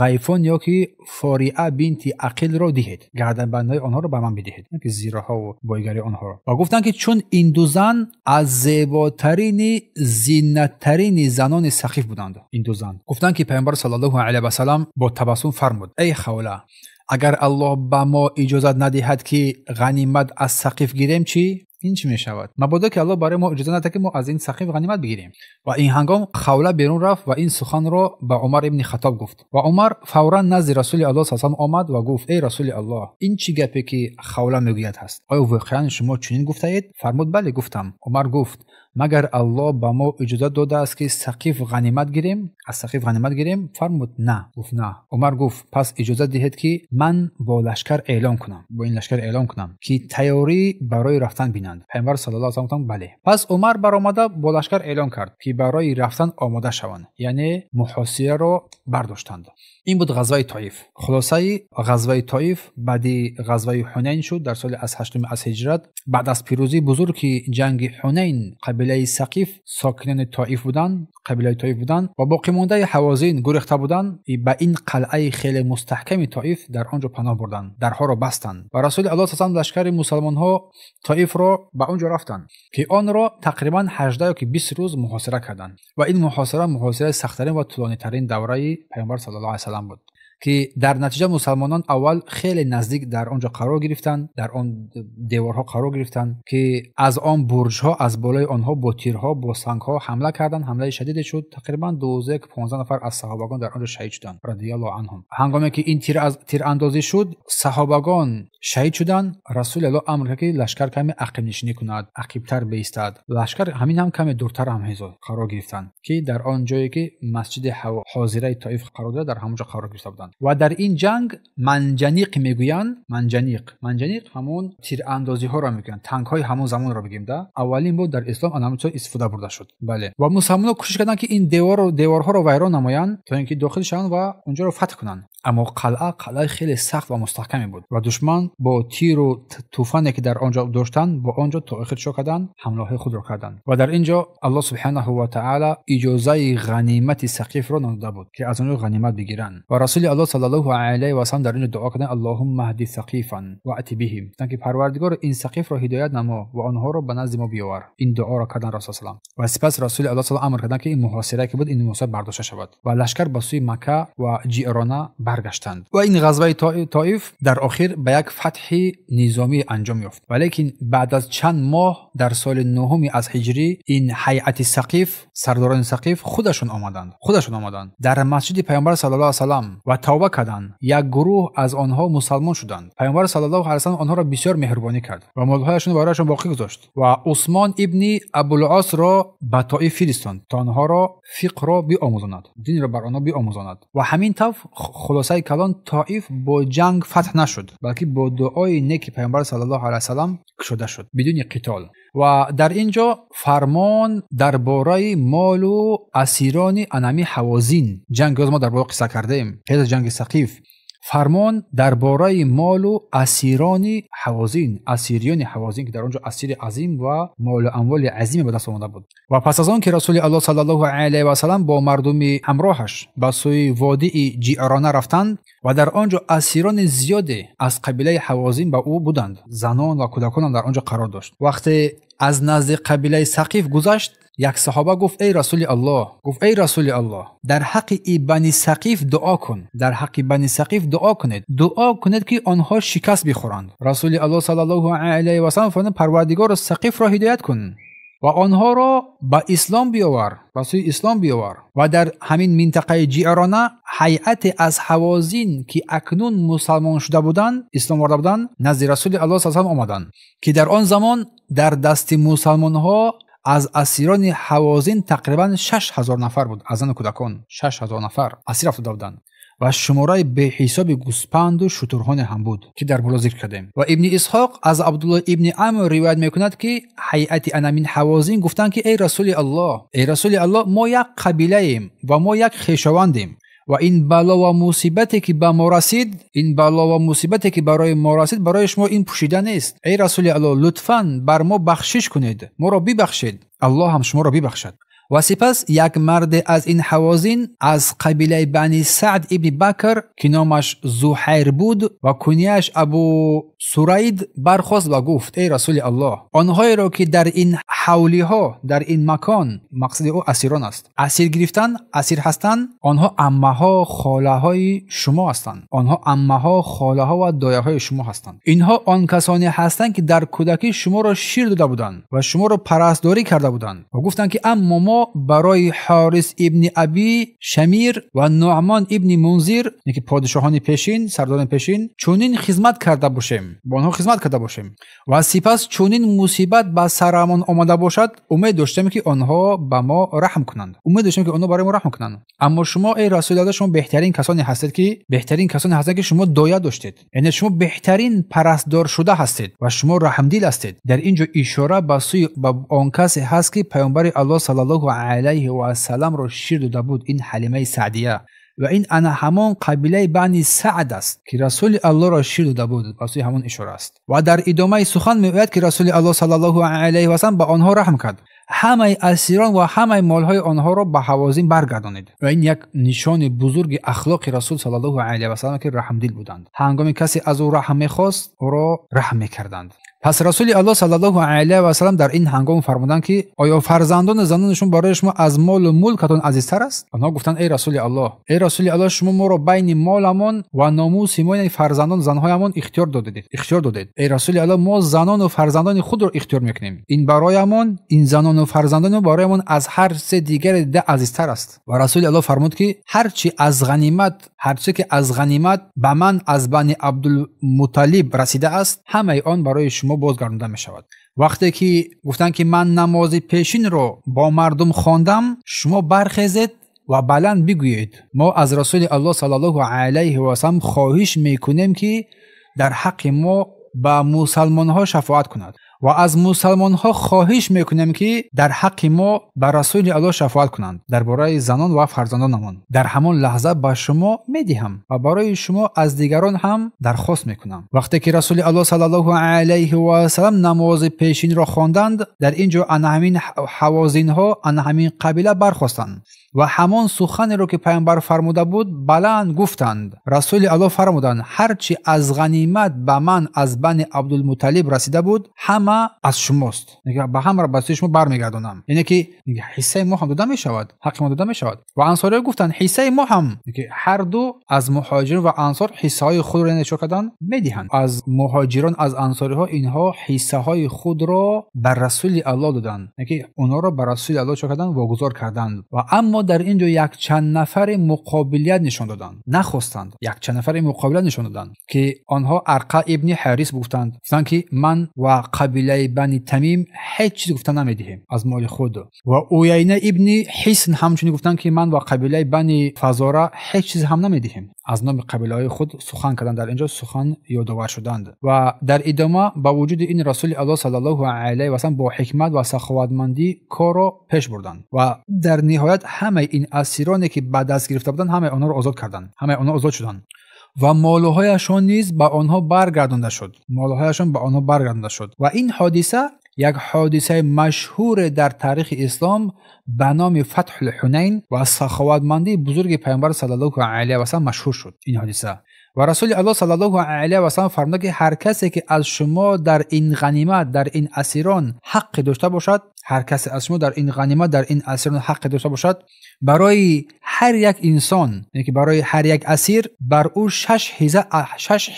A: غیفان یا که فاریعه بنت عقیل را دهید، گردنبندهای آنها را به من بدهید، که زیراها و بایگری آنها را. و گفتند که چون این دو زن از زیباترین زینتترین زنان ثقیف بودند. این دو زن گفتند که پیامبر صلی الله علیه و سلم با تبسم فرمود ای خوله اگر الله به ما اجازت ندهد که غنیمت از ثقیف گیریم چی؟ این چی می شود؟ مبادا که الله برای ما اجازه نده که ما از این ثقیف غنیمت بگیریم. و این هنگام خوله بیرون رفت و این سخن را به عمر ابن خطاب گفت و عمر فورا نزد رسول الله صلی الله علیه و آمد و گفت ای رسول الله این چی گپی که خوله میگوید هست؟ آیا واقعا شما چنین گفته اید؟ فرمود بله گفتم. عمر گفت مگر الله به ما اجازه داده است که ثقیف غنیمت گیریم؟ از ثقیف غنیمت گیریم؟ فرمود نه. گفت نه. عمر گفت پس اجازه دهید که من با لشکر اعلام کنم، با این لشکر اعلام کنم که تیاری برای رفتن بینند. پیامبر صلی الله علیه و آله بله. پس عمر برآمده با لشکر اعلام کرد که برای رفتن آماده شوند، یعنی محاصره را برداشتند. این بود غزوه طائف. خلاصه غزوه طائف بعد غزوه حنین شد در سال از 8 از هجرت. بعد از پیروزی بزرگ که جنگ حنین قبیله ثقیف ساکنان طائف بودند، قبیله طائف بودند و باقی مانده حوازین گریخته بودند. به این قلعه خیلی مستحکم طائف در آنجا پناه بردند، درها را بستند و رسول الله صلی الله علیه و لشکر مسلمان ها طائف را به آنجا رفتند که آن را تقریبا 18 یا 20 روز محاصره کردند و این محاصره سخت‌ترین و طولانی‌ترین دوره پیامبر صلی الله علیه و آله بود که در نتیجه مسلمانان اول خیلی نزدیک در آنجا قرار گرفتند، در آن دیوارها قرار گرفتند که از آن برج‌ها از بالای آنها با تیرها با سنگ‌ها حمله کردند. حمله شدید شد. تقریبا 15 نفر از صحابگان در آنجا شهید شدند رضی الله عنهم. هنگامی که این تیر اندازی شد صحابگان شهید شدند. رسول الله امر کرد که لشکر کمی عقب نشینی کند، عقب‌تر بایستد. لشکر همین هم کمی دورتر هم قرار گرفتند که در آن جایی که مسجد حاضره طائف قرار داشت در همونجا قرار گرفته بودند. و در این جنگ منجنیق میگویند. منجنیق همون تیر اندازی ها را میگن، تانک های همون زمان را بگیم ده اولین بود در اسلام آن همونطور استفاده برده شد. بله. و مسلمانان کوشش کردند که این دیوارها را ویران نمایند تا اینکه داخل شوند و اونجا را فتح کنند. اما قلعه خیلی سخت و مستحکمی بود و دشمن با تیر و طوفانی که در آنجا داشتند با آنجا تاخیر شدند، حمله خود را کردند و در اینجا الله سبحانه و تعالی اجازه غنیمت ثقیف را داده بود که از اونجا غنیمت بگیرند و رسول الله صلی الله علیه و سلم در اینجا دعا کردند اللهم اهد ثقیفا و ات بهم، تا که پروردگار این ثقیف را هدایت نما و آنها را به نزد ما بیاور. این دعا را کردند رسول الله و سپس رسول الله صلی الله علیه و آله امر کردند که این محاصره که بود این محاصره برداشته شود و لشکر به سوی مکه و جعرانه برگشتند و این غزوه طائف در آخر به یک فتح نظامی انجام یافت. ولیکن بعد از چند ماه در سال 9 از هجری این هیئت ثقیف، سرداران ثقیف خودشون آمدند در مسجد پیامبر صلی الله علیه و سلم و توبه کردند. یک گروه از آنها مسلمان شدند. پیامبر صلی الله علیه و سلم آنها را بسیار مهربانی کرد و مالهایشان برایشان باقی گذاشت و عثمان ابن ابوالعاص را به طائف فرستاد تا آنها را فقه را بیاموزاند، دین را بر آنها بیاموزاند و همین طور خلاصه کلام طائف با جنگ فتح نشد بلکه با دعای نیک پیامبر صلی الله علیه و سلم کشوده شد بدون قتال. و در اینجا فرمان درباره مال و اسیران انمی حوازین، جنگ ما در واقع قصه کردیم که جنگ ثقیف، فرمان درباره مال و اسیران حوازین، اسیریان حوازین که در آنجا اسیر عظیم و مال و اموال عظیم به دست آمده بود. و پس از آن که رسول الله صلی الله علیه و سلم با مردم همراهش به سوی وادی جعرانه رفتند و در آنجا اسیران زیادی از قبیله حوازین به او بودند، زنان و کودکان هم در آنجا قرار داشت. وقتی از نزد قبیله ثقیف گذشت یک صحابه گفت ای رسول الله در حق بنی ثقیف دعا کن، در حق بنی ثقیف دعا کنید که آنها شکست بخورند. رسول الله صلی الله علیه و سلم فرمود پروردگار ثقیف را هدایت کن و آنها را به اسلام بیاور، به سوی اسلام بیاور. و در همین منطقه جعرانه هیئت از حوازین که اکنون مسلمان شده بودند، اسلام آورده بودند، نزد رسول الله صلی الله علیه و آله آمدند که در آن زمان در دست مسلمان ها از اسیران حوازین تقریبا 6000 نفر بود. از زن و کودکان 6000 نفر اسیر افتاده بودند و شماره به حساب گوسپند و شتران هم بود که در بالا ذکر کردیم. و ابن اسحاق از عبدالله ابن عمرو روایت میکند که هیئت انامین حوازین گفتند که ای رسول الله، ما یک قبیله ایم و ما یک خویشاوندیم و این بلا و مصیبتی که به ما رسید، این بلا و مصیبتی که برای ما رسید برای شما این پوشیده نیست. ای رسول الله، لطفاً بر ما بخشش کنید، ما را ببخشید، الله هم شما را ببخشد. و سپس یک مرد از این حوازین از قبیله بنی سعد ابن بکر که نامش زحیر بود و کنیش ابو سرید برخاست و گفت ای رسول الله، آنهایی را که در این حولی ها، در این مکان، مقصد او اسیران است، اسیر گرفتن، اسیر هستند، آنها عمه ها، خاله های شما هستند، آنها عمه ها، خاله ها و دایه های شما هستند. اینها آن کسانی هستند که در کودکی شما را شیر داده بودند و شما را پرستاری کرده بودند و گفتند که اما ما برای حارث ابن ابی شمیر و نعمان ابن منذر، که پادشاهان پیشین، سرداران پیشین، چونین خدمت کرده باشیم، با آنها خدمت کرده باشیم و سپس چونین مصیبت به سرمان آمده باشد، امید داشتیم که آنها به ما رحم کنند، امید داشتیم که آنها برای ما رحم کنند. اما شما ای رسول الله، شما بهترین کسانی هستید که شما دایه داشتید، یعنی شما بهترین پرستار شده هستید و شما رحم دل هستید. در اینجا اشاره به سوی آن کسی هست که پیامبر الله صلی الله علیه و سلم را شیر داده بود، این حلیمه سعدیه، و این انا همان قبیله بنی سعد است که رسول الله را شیر داده بود، واسه همون اشاره است. و در ادامه سخن میگوید که رسول الله صلی الله علیه و سلم به آنها رحم کرد، همه اسیران و همه مالهای آنها را به حوازین برگردانید. و این یک نشان بزرگ اخلاق رسول صلی الله علیه و سلم که رحم دل بودند، هنگامی کسی از او رحم می‌خواست او را رحم می‌کردند. پس رسول الله صلی الله علیه و سلم در این هنگام فرمودند که آیا فرزندان زنانشون برای شما از مال و ملکتون عزیزتر است؟ آنها گفتند ای رسول الله، شما ما را بین مالمان و ناموس ما، یعنی فرزندان زنهایمان اختیار دادید. ای رسول الله، ما زنان و فرزندان خود را اختیار میکنیم، این برایمان، این زنان و فرزندان برایمان از هر سه دیگر ده عزیزتر است. و رسول الله فرمود که هرچی که از غنیمت به من از بنی عبدالمطلب رسیده است، همه آن برای شما بازگردانده می شود. وقتی که گفتن که من نماز پیشین رو با مردم خواندم، شما برخیزید و بلند بگویید ما از رسول الله صلی الله علیه و سلم خواهش میکنیم که در حق ما به مسلمان ها شفاعت کند و از مسلمان ها خواهش میکنیم که در حق ما به رسول الله شفاعت کنند درباره زنان و فرزندانمان. در همان لحظه به شما میدهم و برای شما از دیگران هم درخواست میکنم. وقتی که رسول الله صلی الله علیه و سلم نماز پیشین را خواندند، در اینجا همین حوازین ها، همین قبیله برخواستند و همان سخنی رو که پیامبر فرموده بود بلند گفتند. رسول الله فرمودند هرچی از غنیمت به من از بنی عبدالمطلب رسیده بود همه از شماست، به هم را به شما برمیگردونم، یعنی که حصه ما هم داده می شود، حق ما داده می شود. و انصاری گفتند حصه ما هم، که هر دو از مهاجران و انصار حصه های خود را نشون کردن میدهند. از مهاجران، از انصاری ها، اینها حصه های خود را بر رسول الله دادند، یعنی اونها را بر رسول الله چه کردند؟ واگذار کردند. و اما در اینجا یک چند نفر مقابلیت نشان دادند، نخواستند، یک چند نفر مقابلیت نشان دادند که آنها ارقا ابن حارث گفتند که من و قبیله بنی تمیم هیچ چیز گفتن نمیدهیم از مال خود، و اویینه ابن حسن همچنین گفتند که من و قبیله بنی فزاره هیچ چیز هم نمیدهیم. از نام قبیله های خود سخن کردند، در اینجا سخن یادآور شدند. و در ادامه با وجود این رسول الله صلی الله علیه و سلم با حکمت و سخاوتمندی کار را پیش بردند و در نهایت همه این اسیرانی که بعد دست گرفته بودند همه آنها را آزاد کردند، همه آنها آزاد شدند و مالهایشان نیز به آنها برگردانده شد. و این حادثه یک حادثه مشهور در تاریخ اسلام به نام فتح الحنین و سخاوتمندی بزرگ پیامبر صلی الله علیه و سلم مشهور شد این حادثه. و رسول الله صلی الله علیه و سلم فرمود که هر کسی که از شما در این غنیمت در این اسیران حق داشته باشد، هر کسی از شما در این غنیمت در این اسیران حق داشته باشد، برای هر یک انسان، یعنی که برای هر یک اسیر بر او 6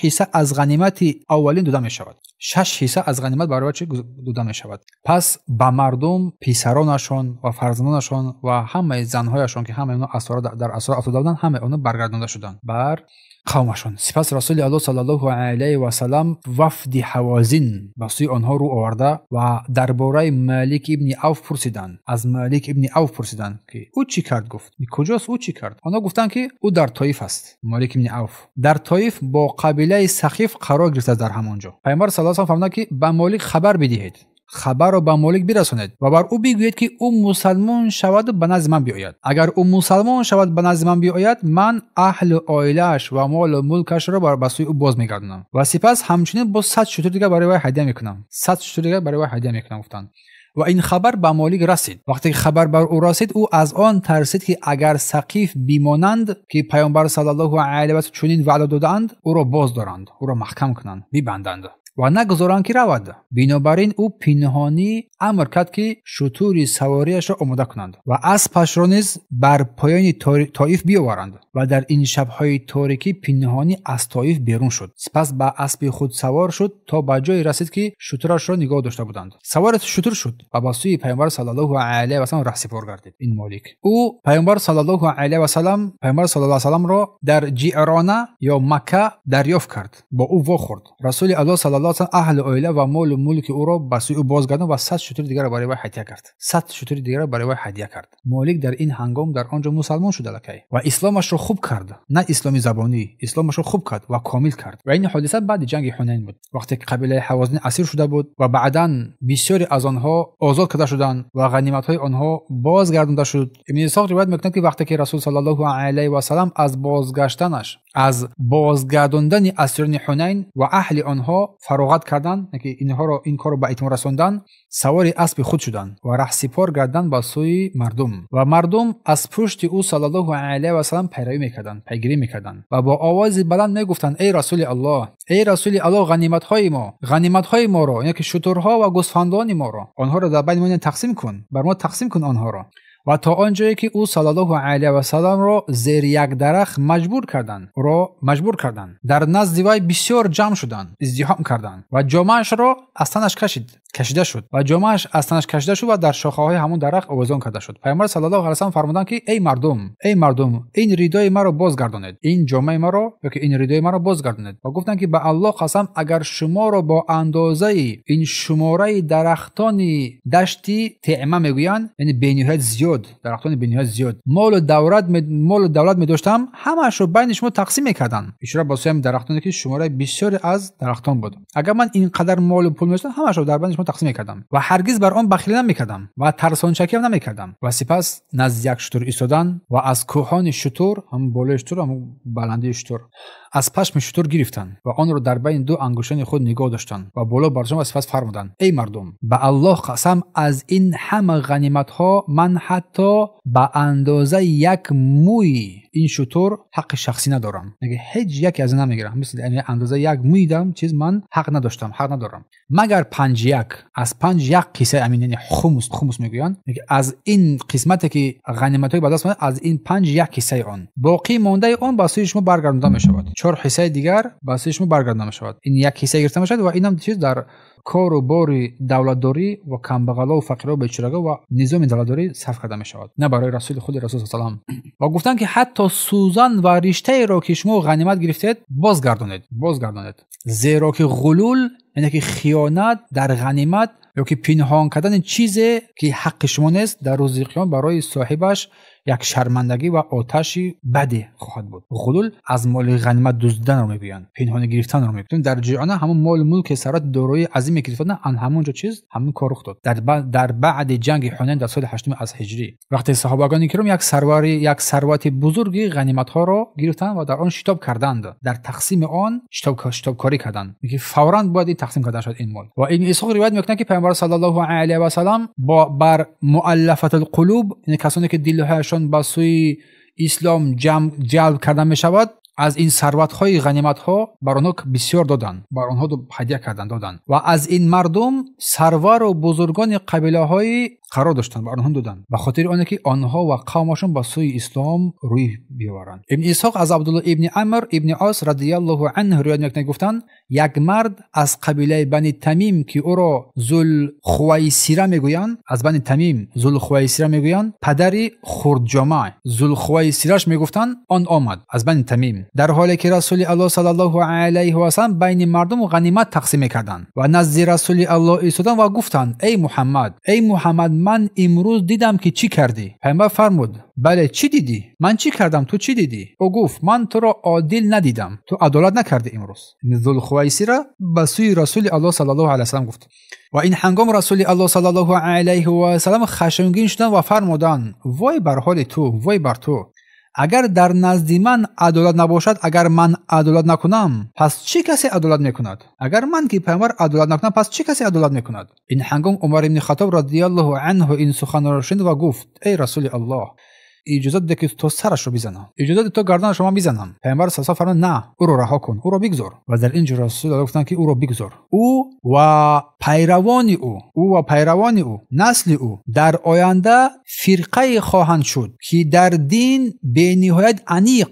A: حصه از غنیمت اولین داده می شود. 6 حصه از غنیمت برای چه داده می شود. پس به مردم، پسرانشان و فرزندانشان و همه زنهایشان که همه اونا در اسرا افتاده بودند، همه اونا برگردانده شدند بر قومشان. سپس رسول الله صلی الله علیه و سلم وفد حوازن به سوی آنها رو آورده و درباره مالک ابن عوف پرسیدند. از مالک ابن عوف پرسیدند که او چی کرد؟ گفت کجاست او چی کرد؟ آنها گفتند که او در طایف است. مالک ابن عوف در طایف با قبیله ثقیف قرار گرفته در همانجا. پیامبر صلی الله علیه و سلم فرمود که به مالک خبر بدهید، خبر را به مالک برسانید و بر او بگویید که او مسلمان شود و به نزد من بیاید. اگر او مسلمان شود به نزد من بیاید، من اهل عائله‌اش و مال و ملکش را به سوی او باز میگردانم و سپس همچنین با 100 شتر دیگر برای وی هدیه میکنم. 100 شتر دیگر برای وی هدیه میکنم گفتند. و این خبر به مالک رسید. وقتی خبر بر او رسید، او از آن ترسید که اگر ثقیف بیمانند که پیامبر صلی الله علیه و آله چنین وعده دادند، او را باز دارند، او را محکم کنند، ببندند و نگذارند که رود. بنابراین او پنهانی امر کرد که شتر سواریش را آماده کنند و اسبش را نیز بر پایان طایف بیاورند و در این شب‌های تاریکی پنهانی از طایف بیرون شد. سپس به اسب خود سوار شد تا به جایی رسید که شترش را نگاه داشته بودند. سوار شتر شد و به سوی پیامبر صلی الله علیه و سلم رهسپار گردید. این مالک او پیامبر صلی الله علیه و سلم را در جعرانه یا مکه دریافت کرد، با او واخورد. رسول الله صلی الله علیه و اهل عائله و مال و ملک او را به سوی او بازگرداند و 100 شتر دیگر برای وی هدیه کرد. 100 شتر دیگر برای وی هدیه کرد. مالک در این هنگام در آنجا مسلمان شد لکی و اسلامش را خوب کرد، نه اسلامی زبانی، اسلامش را خوب کرد و کامل کرد. و این حادثه بعد جنگ حنین بود، وقتی که قبیله حوازن اسیر شده بود و بعداً بسیاری از آنها آزاد کرده شدند و غنیمت‌های آنها بازگردانده شد. ابن اسحاق روایت می‌کند که وقتی که رسول صلی الله علیه و سلم از بازگرداندن اسیران حنین و اهل آنها فراغت کردند، که این کار را به اتمام رساندند، سوار اسب خود شدند و رهسپار گردند به سوی مردم از پشت او صلی الله علیه و سلم پیگیری میکردند و با آواز بلند میگفتند ای رسول الله، غنیمت‌های ما را، یعنی که شترها و گوسفندان ما را، آنها را در بین ما تقسیم کن، بر ما تقسیم کن آنها را. و تا آنجایی که او صلی الله علیه و سلم را زیر یک درخت مجبور کردند، در نزد وی بسیار جمع شدند، ازدحام کردند و جامه‌اش را از تنش کشیده شد و در شاخه‌های همون درخت آویزان کرده شد. پیامبر صلی الله علیه و سلم فرمودند که ای مردم، این ردای مرا بازگردانید، این جامه مرا یا که این ردای مرا بازگردانید. و گفتند که به الله قسم، اگر شما را با اندازه این شماره درختان دشتی طعمه میگویند، یعنی بینهایت زیاد، درختان بینهایت زیاد، مال و دولت می داشتم، همه‌اش رو بین شما تقسیم میکردن. اشاره به سوی درختانی که شماره بسیار از درختان بود. اگر من اینقدر مال و پول داشتم، همه‌اش رو در بین شما تقسیم میکردم و هرگز بر آن بخیلی نمیکردم و ترسانچکی هم نمیکردم. و سپس نزد یک شتر ایستادن و از کوهان شتر، هم بالای شتر هم بلندی شتر، از پشم شتر گرفتند و آن را در بین دو انگشتان خود نگاه داشتند و بالا برشان و سپس فرمودند ای مردم، به الله قسم، از این همه غنیمت ها من حتی به اندازه یک موی این شتر حق شخصی ندارم. میگه هیچ یکی از اینا نمیگیرم، مثل اندازه یک موی دارم چیز من حق ندارم، مگر 5 یک قصه امین، یعنی خمس میگویند. میگه از این قسمتی که غنیمت های به دست از این 5 یک قصه آن، باقی مانده آن با سوی شما برگردانده می شود. 4 حصه دیگر با سوی شما برگردانده می شود. این یک حصه گرفته می شود و اینم چیز در کار و بار دولتداری و کمبغلا و فقیرا و بیچارگا و نظام دولتداری صرف کرده می شود، نه برای رسول خود رسول صلی الله علیه و سلم. و گفتند که حتی سوزن و رشته را که شما غنیمت گرفتید بازگردانید، زیرا که غلول، یعنی که خیانت در غنیمت یا که پنهان کردن چیزی که حق شما نیست، در روز قیامت برای صاحبش یک شرمندگی و آتشی بدی خواهد بود. غلول از مال غنیمت دزدیدن رو میگویند، پنهان گرفتن رو میگویند. در جهان همون مال ملک ثروت دارایی عظیمی گرفتن، همونجا چیز همون کار رخ داد در بعد جنگ حنین در سال 8 از هجری، وقتی صحابگان کرام یک ثروت بزرگی غنیمت ها را گرفتند و در آن شتاب کردند، در تقسیم آن شتاب کاری کردند، میگه فوراً باید تقسیم کرده شد این مال. و این اسحاق روایت میکنه که پیامبر صلی الله علیه و سلم بر مؤلفه القلوب، یعنی کسانی که دلهایشان به سوی اسلام جلب کرده می شود، از این ثروت‌های غنیمت‌ها بر آنها بسیار دادند، بر آنها هدیه کردند دادند و از این مردم سرور و بزرگان قبیله‌های قرار داشتند، بر آنها دادند به خاطر آنکه که آنها و قومشون به سوی اسلام روی بیاورند. ابن اسحاق از عبدالله ابن عمرو ابن عاص رضی الله عنه روایت می‌کند گفتند یک مرد از قبیله بنی تمیم که او را ذوالخویسره میگویند، از بنی تمیم ذوالخویسره میگویند، پدری خردجامه ذوالخویسرهش میگفتند، آن آمد از بنی تمیم در حالی که رسول الله صلی الله علیه و سلم بین مردم غنیمت تقسیم می‌کردند و نزد رسول الله ایستادند و گفتند ای محمد من امروز دیدم که چی کردی. پیامبر فرمود بله چی دیدی؟ من چی کردم تو چی دیدی؟ او گفت من تو را عادل ندیدم، تو عدالت نکردی امروز. ذوالخویسره به سوی رسول الله صلی الله علیه و سلم گفت و این هنگام رسول الله صلی الله علیه و سلم خشمگین شدند و فرمودند وای بر حال تو، وای بر تو، اگر در نزد من عدالت نباشد، اگر من عدالت نکنم پس چه کسی عدالت میکند؟ اگر من که پیامبر عدالت نکنم پس چه کسی عدالت میکند؟ این هنگام عمر بن خطاب رضی الله عنه این سخن را شنید و گفت ای رسول الله اجازه ده که تو سرش رو بزنم، اجازه ده تو گردنش رو من بزنم. پیامبر صلی الله علیه و فرمود نه، او رو رها کن، او رو بگذار. و در اینجا رسول الله گفتند که او رو بگذار. او و پیروان او نسل او در آینده فرقه خواهند شد که در دین به نهایت عمیق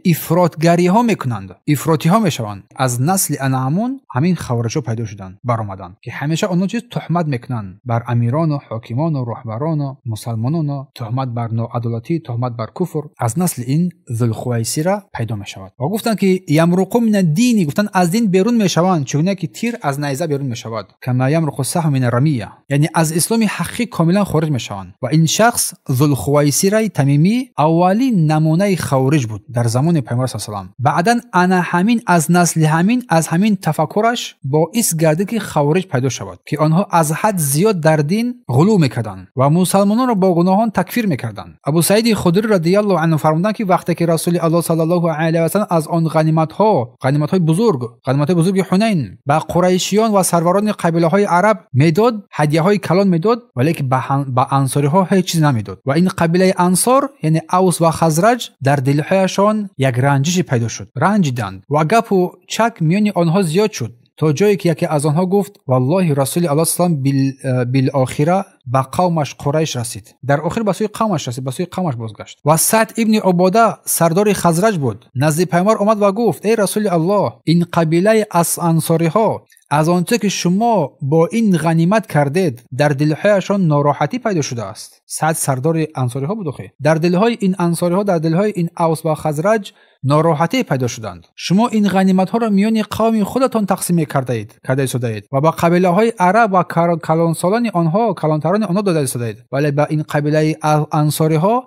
A: افراطگری ها میکنند، افراطی ها میشوند. از نسل انعامون همین خوارجا پیدا شدند، برآمدند که همیشه آنها چیز تهمت میکنند بر امیران و حاکمان و رهبران و مسلمانان، تهمت بر ناعدالتی، تهمت بر کفر. از نسل این ذوالخویسره پیدا میشود و گفتند که یمرقون من الدین، گفتند از دین بیرون میشوند چگونه که تیر از نیزه بیرون میشود، کما یمرق السهم من الرمیه، یعنی از اسلام حقیقی کاملا خارج میشوند. و این شخص ذوالخویسره تمیمی اولین نمونه خوارج بود در زمان پیامبر صلی الله علیه و آله. بعدن انا همین از نسل همین از همین تفکرش باعث گردید که خوارج پیدا شود که آنها از حد زیاد در دین غلو میکردند و مسلمانان را با گناهان تکفیر میکردند. ابو سعید خدری رضی الله عنه فرمودند که وقتی که رسول الله صلی الله علیه و سلم از آن غنیمت‌های بزرگ حنین به قریشیان و سروران قبیله‌های عرب میداد، هدیه‌های کلان میداد، ولی که به انصاری‌ها هیچ چیز نمیداد. و این قبیله انصار یعنی اوس و خزرج در دل‌هایشان یک رنجش پیدا شد، رنجیدند و گپ و چک میان آنها زیاد شد تا جایی که یکی از آنها گفت والله رسول الله صلی الله علیه و آله بالاخره به قومش قریش رسید، در آخر به سوی قومش رسید، به سوی قومش بازگشت. و سعد ابن عباده سردار خزرج بود، نزد پیامبر آمد و گفت ای رسول الله این قبیله از انصاری ها از آنچه که شما با این غنیمت کردید در دلهایشان ناراحتی پیدا شده است. سعد سردار انصاری ها بود، در دلهای این انصاری ها، در دلهای این اوس و خزرج ناراحتی پیدا شدند. شما این غنیمت ها را میان قوم خودتان تقسیم کرده اید و با قبیله های عرب و کلانسالان آنها، کلانتران آنها داده اید، ولی با این قبیله انصاری ها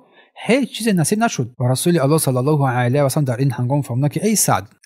A: هیچ چیز نصیب نشد. و رسول الله صلی الله علیه و سلم در این هنگام فرمود که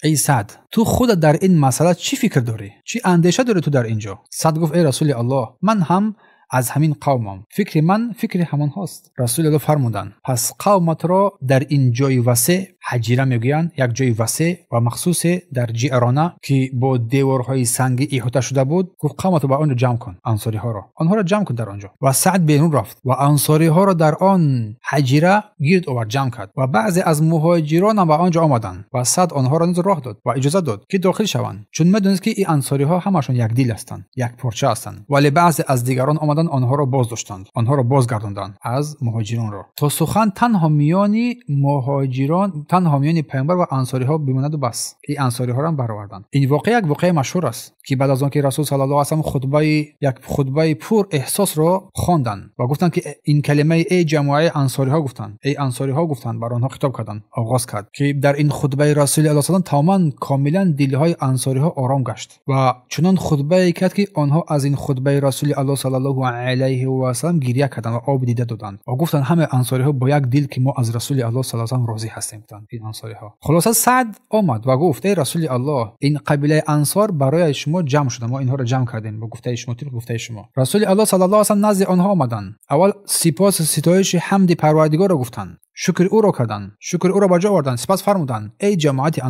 A: ای سعد تو خود در این مسئله چی فکر داری؟ چی اندیشه داری تو در اینجا؟ سعد گفت ای رسول الله من هم از همین قومم، فکر من فکر همان هاست. رسول الله فرمودند پس قومت را در این جای وسیع، حجیره میگویند، یک جای وسیع و مخصوص در جعرانه که با دیوارهای سنگی احاطه شده بود، گفت قومت را به آنجا جمع کن، انصاری ها را آنها را جمع کن در آنجا. و سعد بیرون رفت و انصاری ها را در آن حجیره گرد آورد، جمع کرد و بعضی از مهاجران هم به آنجا آمدند و سعد آنها را راه داد و اجازه داد که داخل شوند، چون میدونست که این انصاری ها همشون یک دل هستند، یک پارچه هستند. ولی بعضی از دیگران آمدند آنها را باز داشتند، آنها را بازگرداندند از مهاجران را تا سخن تنها میانی مهاجران، تنها میانی پیامبر و انصاری ها بماند و بس. این انصاری ها را برآوردند. این واقعه یک واقعه مشهور است که بعد از آن که رسول صلی الله علیه و سلم یک خطبه پر احساس را خواندند و گفتند که این کلمه ای جماعه انصاری ها گفتند، ای انصاری ها گفتند، بر آنها خطاب کردند، آغاز کرد که در این خطبه رسول الله صلی الله علیه و سلم تماما کاملا دلهای انصاری ها آرام گشت و چنان خطبه کرد که آنها از این خطبه رسول الله صلی الله علیه و سلم گریه کردند و آب دیده دادند و گفتند همه انصاری ها با یک دل که ما از رسول الله صلی الله علیه و سلم راضی هستیم. این انصاری ها خلاصه سعد آمد و گفت ای رسول الله این قبیله انصار برای شما جمع شده، ما اینها را جمع کردیم با گفته شما، طبق گفته شما. رسول الله صلی الله علیه و سلم نزد آنها آمدند، اول سپاس ستایش حمد پروردگار را گفتند، شکر او را کردند، شکر او را به جا آوردند. سپس فرمودند ای جماعت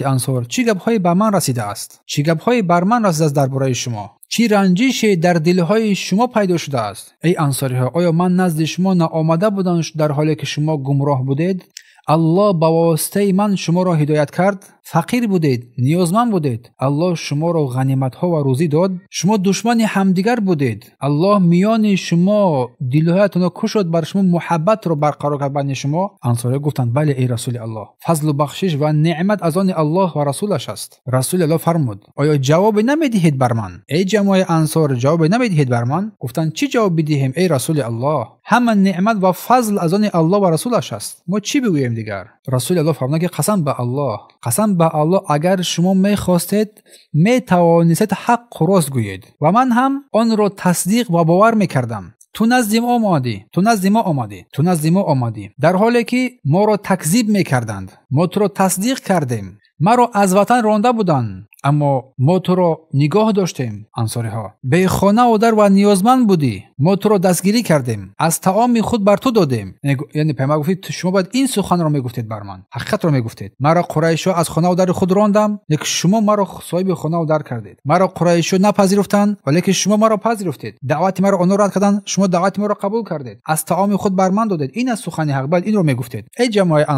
A: انصار چه گپ‌هایی به من رسیده است؟ چه گپ‌هایی بر من رسیده است درباره شما؟ چی رنجشی در دلهای شما پیدا شده است؟ ای انصاری ها آیا من نزد شما نآمده بودم در حالی که شما گمراه بودید؟ الله با واسطه من شما را هدایت کرد. فقیر بودید، نیازمند بودید، الله شما را غنیمت ها و روزی داد. شما دشمن همدیگر بودید، الله میان شما دلهایتان را کشید، بر شما محبت را برقرار کرد بین شما. انصاری گفتند بله ای رسول الله، فضل و بخشش و نعمت از آن الله و رسولش است. رسول الله فرمود آیا جواب نمیدهید بر من؟ ای جماعت انصار جواب نمیدهید بر من؟ گفتند چی جواب بدهیم ای رسول الله؟ همه نعمت و فضل از آن الله و رسولش است، ما چی بگوییم دیگر؟ رسول الله فرمود که قسم به الله، قسم به الله اگر شما میخواستید میتوانستید حق راست گویید و من هم آن را تصدیق و باور میکردم. تو نزد ما آمدی در حالی که ما را تکذیب میکردند. ما تو را تصدیق کردیم. ما را از وطن رانده بودند اما ما تو را نگاه داشتیم. انصاری ها بی خانه و در و نیازمند بودی، ما تو را دستگیری کردیم، از طعام خود بر تو دادیم. یعنی پیامبر گفت شما باید این سخن را میگفتید بر من، حقیقت را میگفتید. مرا قریشا از خانه و در خود راندم لیکن شما مرا صاحب خانه و در کردید. مرا قریشا نپذیرفتند ولی شما مرا پذیرفتید. دعوت مرا آنها رد کردند، شما دعوت مرا قبول کردید. از طعام خود بر من دادید. این از سخن حق، باید این را میگفتید. ای جماعت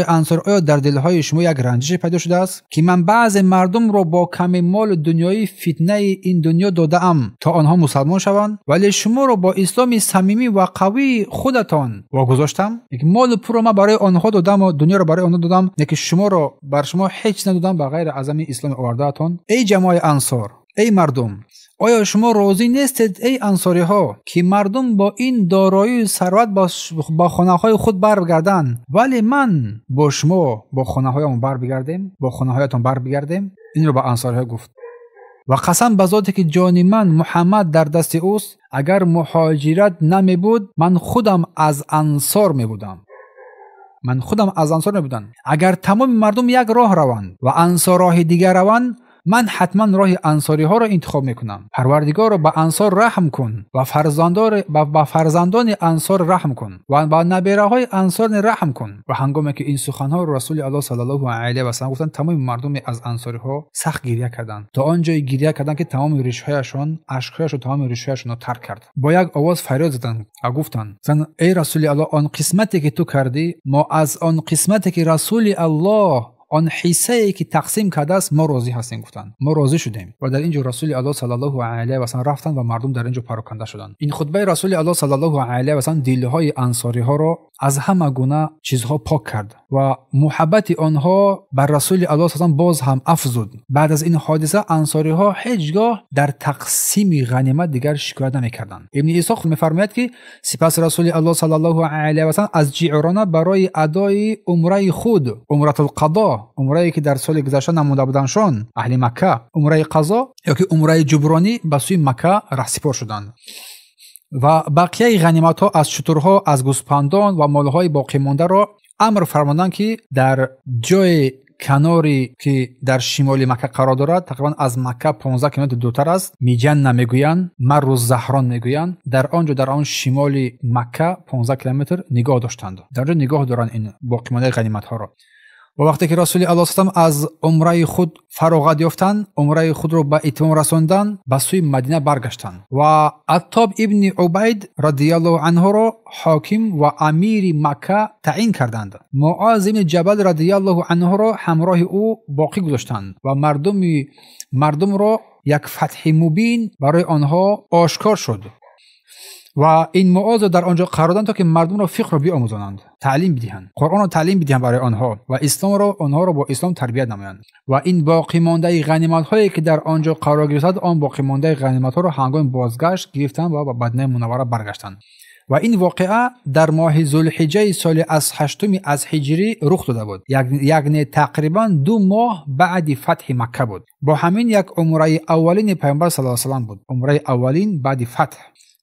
A: انصار آیا در دلهای شما یک رنجش پیدا شده است که من بعض مردم را با کم مال دنیایی فتنه این دنیا دادم تا آنها مسلمان شوند، ولی شما را با اسلام صمیمی و قوی خودتان واگذاشتم؟ یک مال پور ما برای آنها دادم و دنیا را برای آنها دادم، که شما را بر شما هیچ ندادم به غیر از اسلام آوردهتان. ای جماعت انصار، ای مردم، آیا شما راضی نیستید ای انصاری ها که مردم با این دارایی و ثروت با خانه های خود برگردند ولی من با شما با خانه هایمون با خانه هایتان برگردیم؟ این رو با انصاری ها گفت. و قسم به ذاتی که جان من محمد در دست اوست، اگر مهاجرت نمی بود من خودم از انصار می بودم. اگر تمام مردم یک راه روند و انصار راه دیگر روند، من حتما راه انصاری ها را انتخاب میکنم. پروردگار به انصار رحم کن و فرزندان انصار رحم کن و با نبیره های انصار رحم کن. و هنگامی که این سخن ها رسول الله صلی الله علیه و سلم گفتند، تمام مردم از انصاری ها سخت گریه کردند، تا آنجای گریه کردند که تمام ریشهایشان اشکهایشان تمام ریشهایشان را ترک کرد. با یک آواز فریاد زدند و گفتند ای رسول الله، آن قسمتی که تو کردی، ما از آن قسمتی که رسول الله آن حصه‌ای که تقسیم کرده است ما راضی هستیم. گفتند ما راضی شدیم. و در اینجا رسول الله صلی الله علیه و سلم رفتند و مردم در اینجا پراکنده شدند. این خطبه رسول الله صلی الله علیه و سلم دلهای انصاری ها را از همه گونه چیزها پاک کرد و محبت آنها بر رسول الله صلی الله علیه و سلم باز هم افزود. بعد از این حادثه انصاری ها هیچگاه در تقسیم غنیمت دیگر شکایت نمی‌کردند. ابن اسحاق می‌فرماید که سپس رسول الله صلی الله علیه و سلم از جعرانه برای ادای عمره خود، عمره القضا، عمره‌ای که در سال گذشته نموده بودندشان اهل مکه، عمره قضا یا که عمره جبرانی به سوی مکه رهسپار شدند و بقیه غنیمت ها از شترها، از گوسپندان و مالهای باقی مانده را امر فرمودند که در جای کناری که در شمال مکه قرار دارد، تقریبا از مکه 15 کیلومتر دورتر است، میجن نمیگویند، مر الزهران میگویند، در آن شمال مکه 15 کیلومتر نگاه داشتند. در آنجا نگاه دارند این باقی مانده غنیمت ها را. و وقتی که رسول الله صلی الله علیه و سلم از عمره خود فراغت یافتند، عمره خود را به اتمام رساندند، به سوی مدینه برگشتند و عتاب ابن عبید رضی الله عنه را حاکم و امیر مکه تعیین کردند. معاذ بن جبل رضی الله عنه را همراه او باقی گذاشتند و مردم را یک فتح مبین برای آنها آشکار شد و این معاذ در آنجا قرار دادند تا که مردم را فقه را بیاموزانند، تعلیم بدهند، قرآن را تعلیم بدهند برای آنها و اسلام را آنها را با اسلام تربیت نمایند. و این باقی مانده غنیمت هایی که در آنجا قرار گرفت، آن باقی مانده غنیمت ها را هنگام بازگشت گرفتند و به مدینه منوره برگشتند. و این واقعه در ماه ذوالحجه سال از 8 از هجری رخ داده بود، یعنی تقریبا 2 ماه بعد فتح مکه بود. با همین یک عمره اولین پیامبر صلی الله علیه و سلم بود، عمره اولین بعد فتح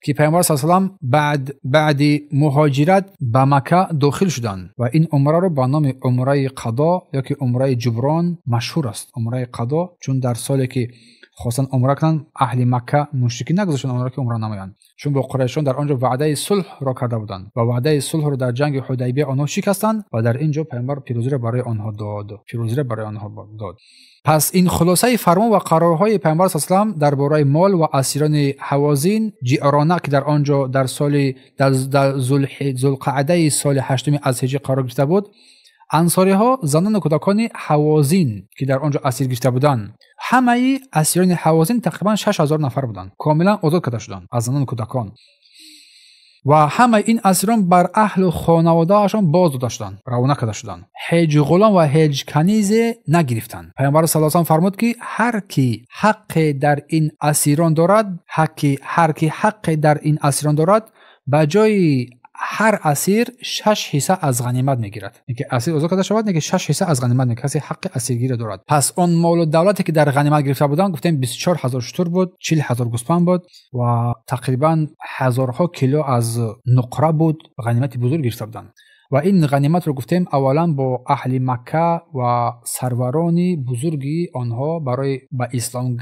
A: که پیامبر صلی الله علیه و سلم بعد مهاجرت به مکه داخل شدند و این عمره را به نام عمره قضا یا که عمره جبران مشهور است. عمره قضا چون در سالی که خواستن عمره کنند، اهل مکه مشرکین نگذاشتند آنها که عمره نمایند، چون با قریشان در آنجا وعده صلح را کرده بودند و وعده صلح را در جنگ حدیبیه آنها شکستند و در اینجا پیامبر پیروزی را برای آنها داد. پس این خلاصه فرمان و قرارهای پیامبر صلی الله علیه و سلم درباره مال و اسیران حوازین جعرانه رونق که در آنجا در سال در ذوالقعده سال 8 از هجری قرار گرفته بود، انصاری ها زنان و کودکان حوازین که در آنجا اسیر گرفته بودند، همه اسیران حوازین تقریبا 6000 نفر بودند، کاملا آزاد کرده شدند از زنان و کودکان و همه این اسیران بر اهل و خانواده‌شان باز داده شدند، روانه کرده شدند. هیچ غلام و هیچ کنیز نگرفتند. پیامبر صلی الله علیه و آله فرمود که هر کی حق در این اسیران دارد، هر کی حق در این اسیران دارد، به جای هر اسیر 6 حصه از غنیمت میگیرد. اینکه اسیر آزاد کرده شود، اینکه 6 حصه از غنیمت میگیرد. کسی حق اسیرگیری دارد. پس اون مال و دولتی که در غنیمت گرفته بودند، گفتیم 24000 شتر بود، 40000 گوسفند بود و تقریبا هزارها کیلو از نقره بود. غنیمت بزرگ گرفته بودند و این غنیمت رو گفتیم اولا با اهل مکه و سروران بزرگی آنها برای به اسلام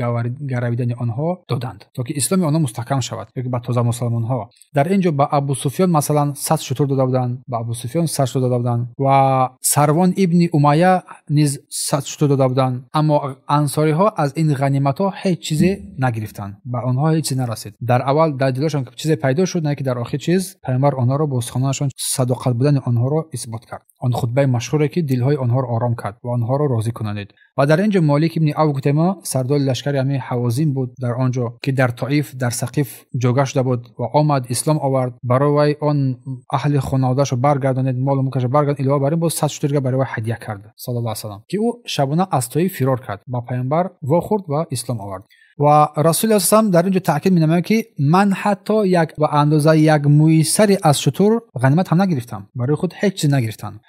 A: گرویدن آنها دادند تا که اسلام آنها مستحکم شود، یا به تازه مسلمان ها. در اینجا به ابو سفیان مثلا 100 شتر داده بودند، به ابو سفیان 100 شتر داده بودند و سروان ابن امیه نیز 100 شتر داده بودند. اما انصاری ها از این غنیمت ها هیچ چیزی نگرفتند، به آنها هیچ چیزی نرسید. در اول در دلشان چیزی پیدا شد، نه که در آخر چیز پیامبر آنها را با سخنانشان صداقت بودن آنها را اثبات کرد. آن خطبه مشهوره که دلهای آنها را آرام کرد و آنها را راضی کنانید. و در اینجا مالک ابن اوگتما سردار لشکر همه حوازین بود در آنجا که در طائف در سقیف جوگه شده بود و آمد اسلام آورد. برای آن اهل خانواده‌اش برگردانید، مال و ملکش برگرداند، علاوه بر این باز 100 شتر برای هدیه کرد صلی الله علیه و آله که او شبانه از طائف فرار کرد، با پیامبر واخورد و اسلام آورد. و رسول الله صلی الله علیه و در اینجا تاکید می‌نماید که من حتی یک و اندازه یک موی سری از شتر غنیمت هم نگرفتم، برای خود هیچ چیز نگرفتم،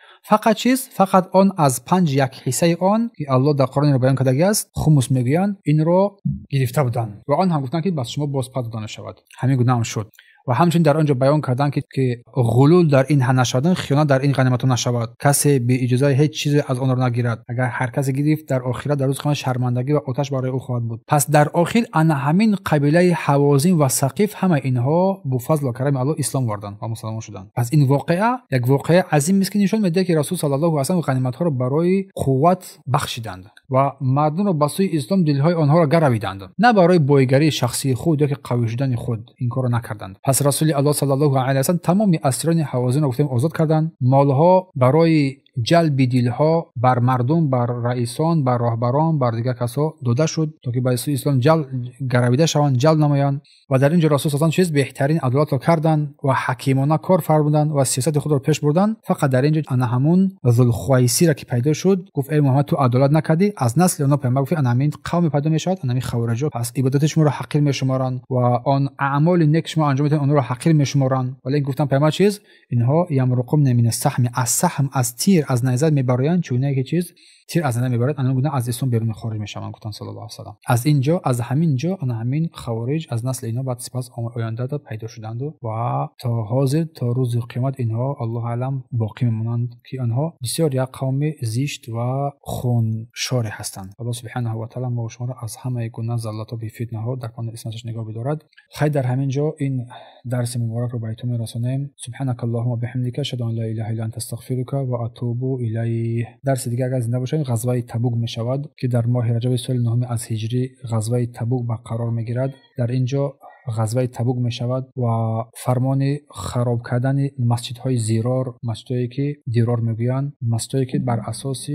A: فقط آن از 5 یک حصه آن که الله در قرآن رو بیان کرده است، خمس میگویند، این رو گرفته بودند و آن هم گفتند که بس شما باز پس داده شود. همین گونه هم شد. و همچنین در آنجا بیان کردند که غلول در این نشدن، خیانت در این غنیمت نشود، کسی به اجازه هیچ چیزی از آن را نگیرد. اگر هر کسی گرفت در آخرت در روز قیامت شرمندگی و آتش برای او خواهد بود. پس در آخر انا همین قبیله حوازین و ثقیف همه اینها با فضل و کرم الله اسلام آوردند و مسلمان شدند. پس این واقعه یک واقعه عظیم است که نشون میده که رسول صلی الله علیه و آله غنیمت ها را برای قوت بخشیدند و مردم را به سوی اسلام دلهای آنها را گرویدند، نه برای بایگری شخصی خود یا که قوی شدن خود این کارو نکردند. پس رسول الله صلی الله علیه و آله تمام اسیران حوازین را گفتیم آزاد کردند. مالها برای جلب دلها بر مردم، بر رئیسان، بر راهبران، بر دیگر کسا داده شد تا که به سوی اسلام گرویده شوند، جلب نمایند. و در اینجا رسول صلی الله علیه و بهترین عدالت را کردند و حکیمانه کار فرمودند و سیاست خود را پیش بردند. فقط در اینجا انا همون ذوالخویسی را که پیدا شد گفت ای محمد تو عدالت نکردی، از نسل اونا پیامبر گفت انا همین قوم پیدا میشود، انا همین خوارجا، پس عبادت شما را حقیر میشمارند و آن اعمال نیک شما انجام میدن اون را حقیر میشمارند. ولی گفتم پیامبر چیز اینها یمرقم من السهم، از سهم از تیر از نیزه میبرند، چونه که چیز تیر از نیزه میبرد، انا گفتن از اسلام بیرون خارج میشوند. گفتن صلی الله علیه و آله از اینجا از همین جا انا همین خوارج از نسل اینا بعد سپس آینده داد پیدا شدند و تا حاضر تا روز قیامت اینها الله اعلم باقی میمونند که آنها بسیار یک قوم زشت و خون شار هستند. الله سبحانه و تعالی ما و شما را از همه گناه زلات و فتنه ها در پناه اسمش نگاه بدارد. خیر در همین جا این درس مبارک رو براتون میرسونیم. سبحانك اللهم و بحمدک اشهد ان لا اله الا انت استغفرک و اتوب الیه. درس دیگه اگر زنده باشیم غزوه تبوک میشود که در ماه رجب سال 9 از هجری غزوه تبوک برقرار میگیرد. در اینجا غزوه تبوک می شود و فرمان خراب کردن مسجدهای زیرار، مسجدهایی که دیرار میگویند، مسجدهایی که بر اساس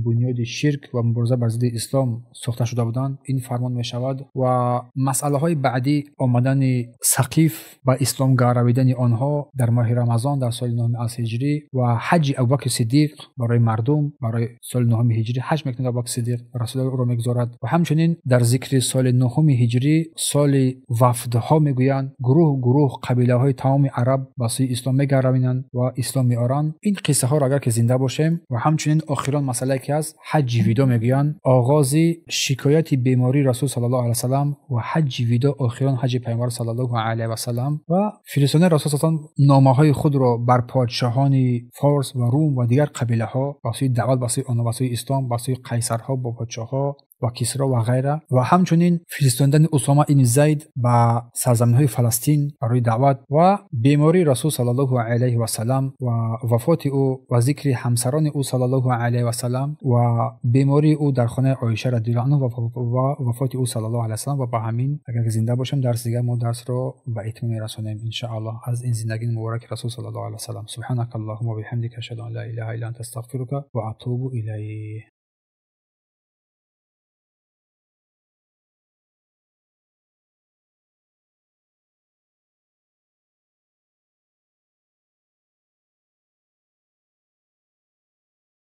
A: بنیاد شرک و مبارزه بر ضد اسلام ساخته شده بودند، این فرمان می شود. و مسئله های بعدی آمدن ثقیف و اسلام گرویدن آنها در ماه رمضان در سال 9 از هجری و حج ابوبکر صدیق برای مردم برای سال 9 هجری حج میکنه ابوبکر صدیق رسول الله را میگذارد. و همچنین در ذکر سال 9 هجری سال وفد ها میگویند گروه قبیله های تمام عرب به سوی اسلام میگروینند و اسلام میارند. این قصه ها را اگر که زنده باشیم و همچنین آخران مسئله که از حج ودا میگویند، آغاز شکایت بیماری رسول صلی الله علیه و سلام و حج ودا، آخران حج پیامبر صلی الله علیه و سلام و فرستادن رسول صلی الله علیه و سلام نامه های خود را بر پادشاهان فارس و روم و دیگر قبیله ها به سوی دعوت به سوی آنها به سوی اسلام، به سوی قیصرها با پادشاهها و کسرا و غیره و همچنین فرستاندن اسامه ابن زید به سرزمین‌های فلسطین برای دعوت و بیماری رسول صلی الله علیه و سلام و وفات او و ذکر همسران او صلی الله علیه و سلام و بیماری او در خانه عایشه رضی الله عنها و وفات او صلی الله علیه و سلام و با همین اگر زنده باشم درس دیگه ما درس رو به اتمام رسونیم ان شاء الله از این زندگی مبارک رسول صلی الله علیه و سلام. سبحانك اللهم و بحمدک اشهد ان لا اله الا انت استغفرك و اتوب الیک.